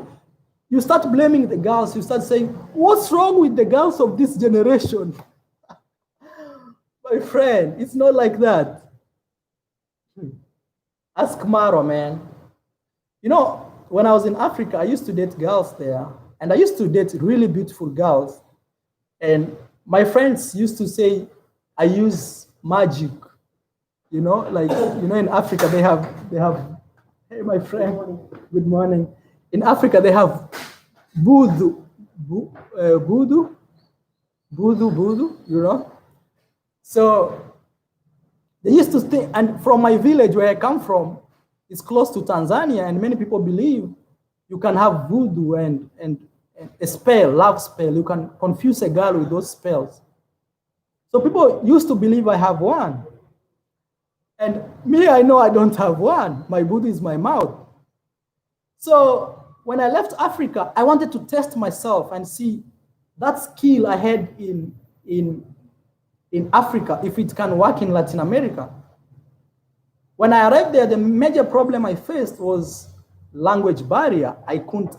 you start blaming the girls, you start saying, what's wrong with the girls of this generation? My friend, it's not like that. Ask Maro, man. You know, when I was in Africa, I used to date girls there, and I used to date really beautiful girls. And my friends used to say, I use magic. You know, like, you know, in Africa, they have, hey, my friend, good morning. In Africa, they have voodoo, you know? So they used to think, and from my village where I come from, It's close to Tanzania, and many people believe you can have voodoo and a spell, love spell. You can confuse a girl with those spells. So people used to believe I have one. And me, I know I don't have one. My voodoo is my mouth. So when I left Africa, I wanted to test myself and see that skill I had in Africa, if it can work in Latin America. When I arrived there, the major problem I faced was language barrier. I couldn't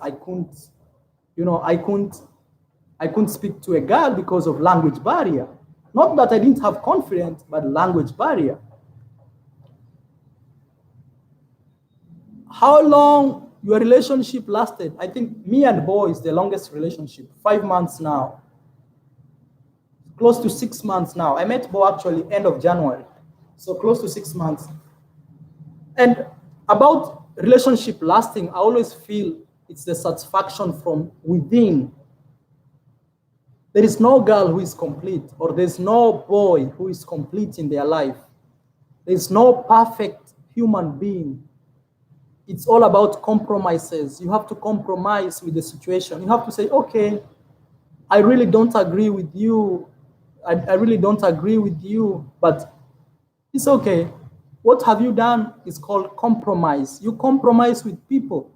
speak to a girl because of language barrier. Not that I didn't have confidence, but language barrier. How long your relationship lasted? I think me and Bo is the longest relationship, 5 months now. Close to 6 months now. I met Bo actually end of January. So close to 6 months. And about relationship lasting, I always feel it's the satisfaction from within. There is no girl who is complete, or there's no boy who is complete in their life. There's no perfect human being. It's all about compromises. You have to compromise with the situation. You have to say, okay, I really don't agree with you. I really don't agree with you, but it's okay. What have you done is called compromise. You compromise with people.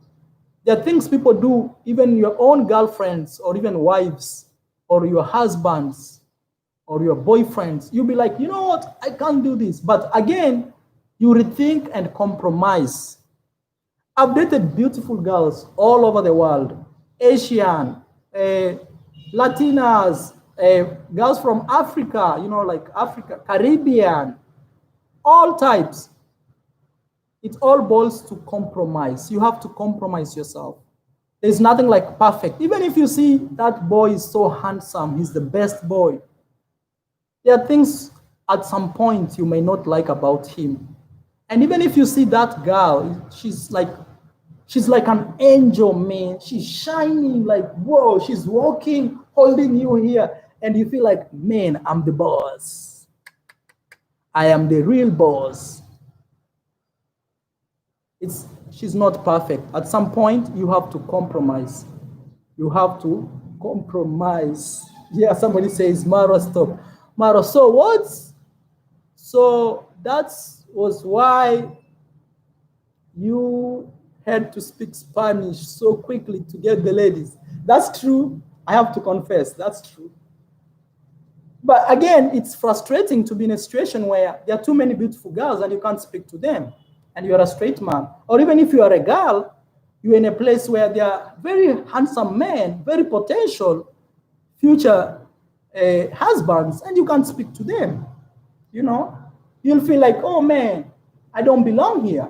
There are things people do, even your own girlfriends or even wives or your husbands or your boyfriends. You'll be like, you know what, I can't do this. But again, you rethink and compromise. I've dated beautiful girls all over the world, Asian, Latinas, girls from Africa, like Africa, Caribbean, all types. It all boils to compromise. You have to compromise yourself. There's nothing like perfect. Even if you see that boy is so handsome, he's the best boy, there are things at some point you may not like about him. And even if you see that girl, she's like an angel, man. She's shining, like, whoa, she's walking, holding you here. And you feel like, man, I'm the boss. I am the real boss. She's not perfect. At some point, you have to compromise. You have to compromise. Yeah, somebody says, Maro, stop. Maro, so what? So that was why you had to speak Spanish so quickly to get the ladies. That's true. I have to confess, that's true. But again, it's frustrating to be in a situation where there are too many beautiful girls and you can't speak to them, and you're a straight man. Or even if you are a girl, you're in a place where there are very handsome men, very potential future husbands, and you can't speak to them. You'll feel like, oh man, I don't belong here,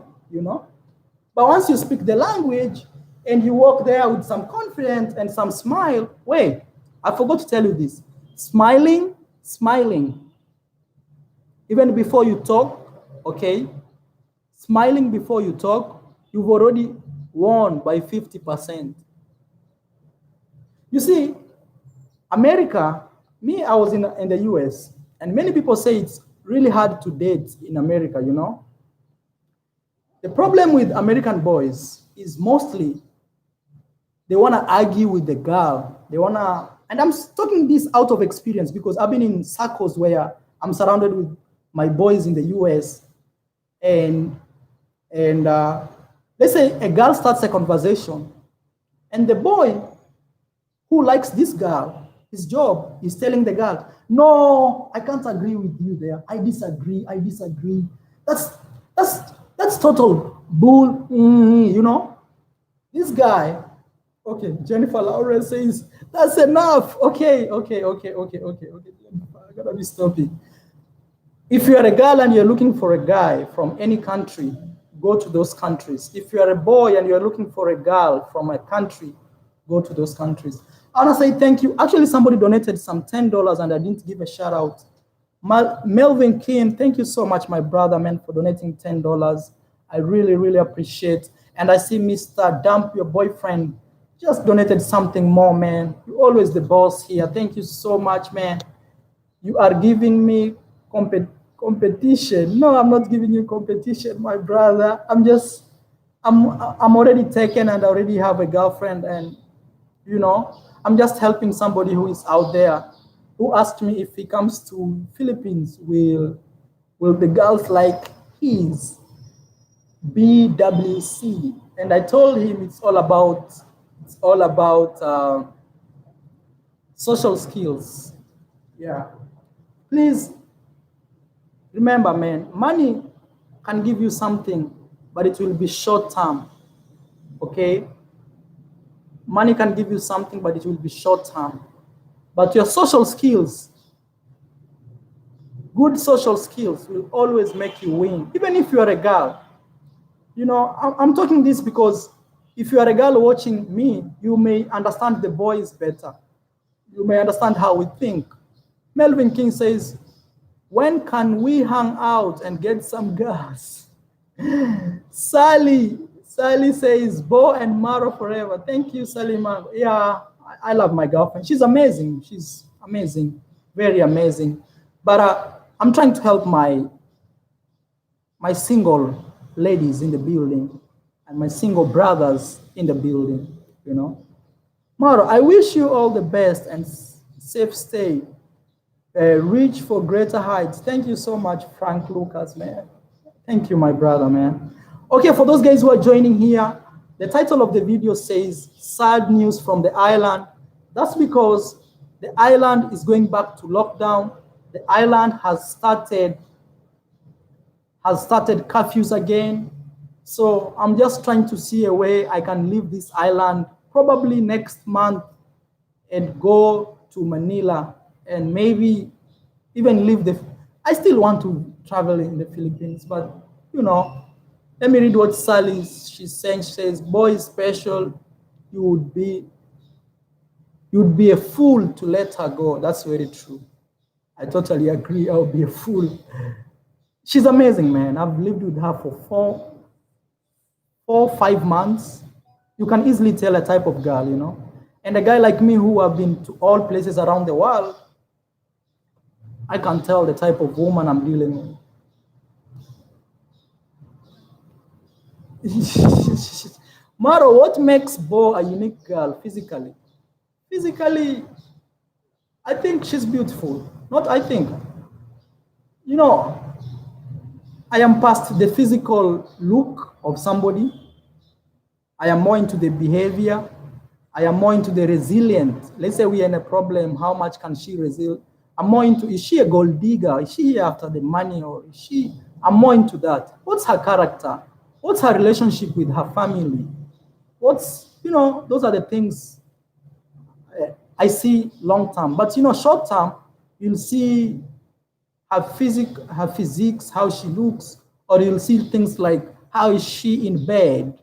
But once you speak the language and you walk there with some confidence and some smile, wait, I forgot to tell you this. Smiling, even before you talk, okay? Smiling before you talk, you've already won by 50%. You see, America, I was in the US, and many people say it's really hard to date in America, The problem with American boys is mostly they want to argue with the girl. And I'm talking this out of experience because I've been in circles where I'm surrounded with my boys in the US. And let's say a girl starts a conversation, and the boy who likes this girl, his job is telling the girl, no, I can't agree with you there. I disagree. That's total bull, This guy, okay, Jennifer Lawrence says, that's enough. Okay. I gotta be stopping. If you are a girl and you're looking for a guy from any country, go to those countries. If you are a boy and you're looking for a girl from a country, go to those countries. I want to say thank you. Actually, somebody donated some $10 and I didn't give a shout out. Melvin King, thank you so much, my brother, man, for donating $10. I really, really appreciate. And I see Mr. Dump, your boyfriend, just donated something more, man. You're always the boss here. Thank you so much, man. You are giving me competition. No, I'm not giving you competition, my brother. I'm just I'm already taken and I already have a girlfriend, and you know, I'm just helping somebody who is out there who asked me if he comes to Philippines, will the girls like his BWC? And I told him it's all about social skills. Yeah. Please remember, man, money can give you something, but it will be short term. Okay? Money can give you something, but it will be short term. But your social skills, good social skills, will always make you win. Even if you are a girl. You know, I'm talking this because if you are a girl watching me, you may understand the boys better. You may understand how we think. Melvin King says, when can we hang out and get some girls? Sally says, Bo and Maro forever. Thank you, Sally. Yeah, I love my girlfriend. She's amazing. She's amazing, very amazing. But I'm trying to help my single ladies in the building and my single brothers in the building, you know. Maro, I wish you all the best and safe stay. Reach for greater heights. Thank you so much, Frank Lucas, man. Thank you, my brother, man. Okay, for those guys who are joining here, the title of the video says sad news from the island. That's because the island is going back to lockdown. The island has started curfews again. So I'm just trying to see a way I can leave this island probably next month and go to Manila and maybe even leave I still want to travel in the Philippines, but you know, let me read what she's saying. She says, boy is special, you'd be a fool to let her go. That's very true. I totally agree. I'll be a fool. She's amazing, man. I've lived with her for 5 months. You can easily tell a type of girl, you know. And a guy like me who have been to all places around the world, I can tell the type of woman I'm dealing with. Maro, what makes Bo a unique girl physically? Physically, I think she's beautiful. Not I think. You know, I am past the physical look of somebody. I am more into the behavior. I am more into the resilient. Let's say we are in a problem. How much can she resilience? I'm more into, is she a gold digger? Is she here after the money, or is she? I'm more into that. What's her character? What's her relationship with her family? What's, you know, those are the things I see long term. But, you know, short term, you'll see her physiques, how she looks, or you'll see things like how is she in bed,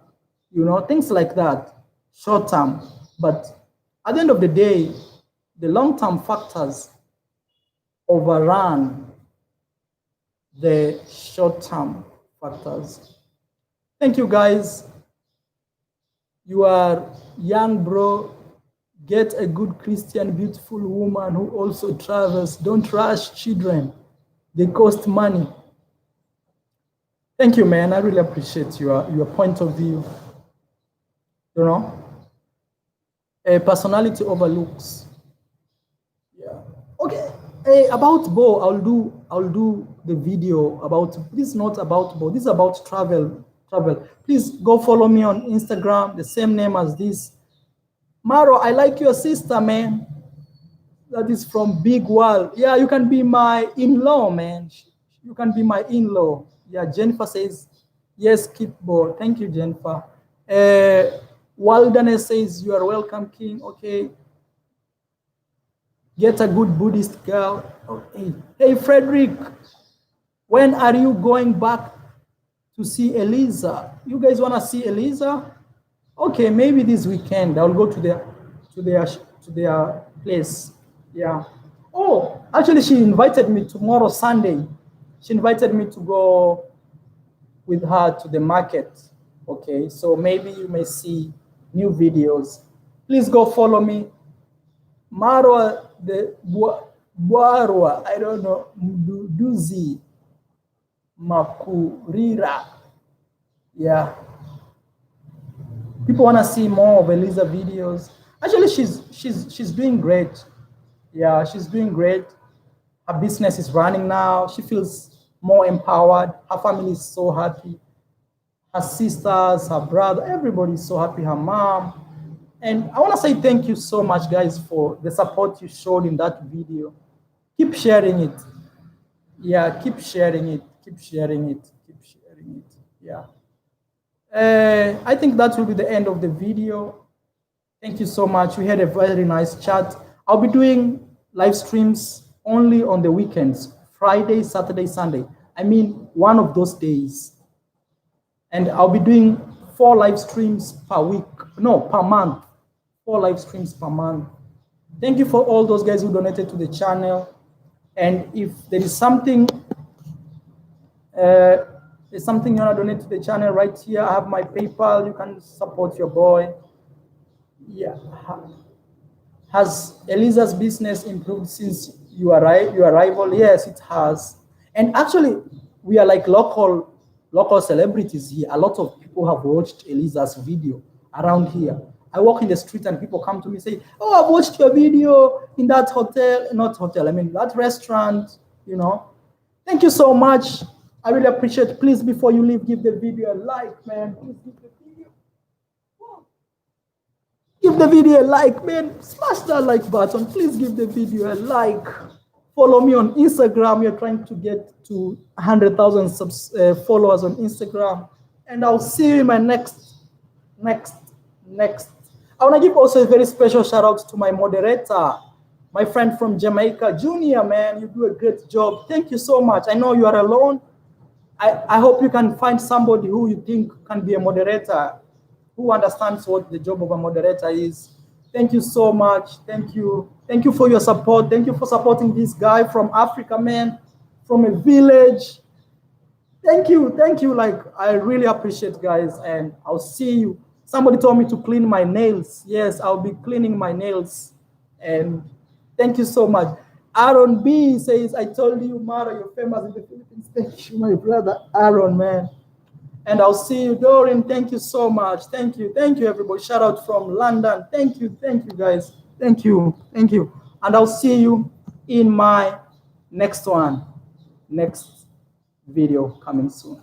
you know, things like that, short term. But at the end of the day, the long-term factors overrun the short-term factors. Thank you, guys. You are young, bro. Get a good Christian, beautiful woman who also travels. Don't rush children. They cost money. Thank you, man. I really appreciate your point of view. You know, a personality overlooks. Yeah. Okay. Hey, about Bo, I'll do the video about. This is not about Bo. This is about travel. Please go follow me on Instagram, the same name as this. Maro, I like your sister, man. That is from Big World. Yeah, you can be my in-law, man. You can be my in-law. Yeah, Jennifer says, yes, keep Bo. Thank you, Jennifer. Wilderness says, you are welcome, King. Okay. Get a good Buddhist girl. Okay. Hey, Frederick, when are you going back to see Eliza? You guys want to see Eliza? Okay, maybe this weekend I'll go to their place. Yeah. Oh, actually, she invited me tomorrow, Sunday. She invited me to go with her to the market. Okay, so maybe you may see new videos. Please go follow me. Marwa the Buarwa, I don't know, Duzi Makurira. Yeah. People want to see more of Eliza videos. Actually, she's doing great. Yeah, she's doing great. Her business is running now. She feels more empowered. Her family is so happy. Her sisters, her brother, everybody is so happy. Her mom. And I want to say thank you so much, guys, for the support you showed in that video. Keep sharing it. Yeah, keep sharing it. Keep sharing it. Keep sharing it. Yeah. I think that will be the end of the video. Thank you so much. We had a very nice chat. I'll be doing live streams only on the weekends, Friday, Saturday, Sunday. I mean, one of those days. And I'll be doing 4 live streams per week. No, per month. 4 live streams per month. Thank you for all those guys who donated to the channel. And if there is something, you want to donate to the channel, right here, I have my PayPal. You can support your boy. Yeah. Has Eliza's business improved since your arrival? Yes, it has. And actually, we are like local celebrities here. A lot of people have watched Eliza's video around here. I walk in the street and people come to me and say, "Oh, I've watched your video in that hotel, not hotel, I mean that restaurant, you know." Thank you so much. I really appreciate it. Please, before you leave, give the video a like, man. Please give the video. Give the video a like, man. Smash that like button. Please give the video a like. Follow me on Instagram. We're trying to get to 100,000 followers on Instagram. And I'll see you in my next. I want to give also a very special shout out to my moderator, my friend from Jamaica, Junior, man. You do a great job. Thank you so much. I know you are alone. I hope you can find somebody who you think can be a moderator, who understands what the job of a moderator is. Thank you so much. Thank you. Thank you for your support. Thank you for supporting this guy from Africa, man, from a village. Thank you. Thank you. Like, I really appreciate, guys. And I'll see you. Somebody told me to clean my nails. Yes, I'll be cleaning my nails. And thank you so much. Aaron B says, "I told you, Mara, you're famous in the Philippines." Thank you, my brother Aaron, man. And I'll see you, Doreen. Thank you so much. Thank you. Thank you, everybody. Shout out from London. Thank you. Thank you, guys. Thank you. Thank you. And I'll see you in my next one. Next video coming soon.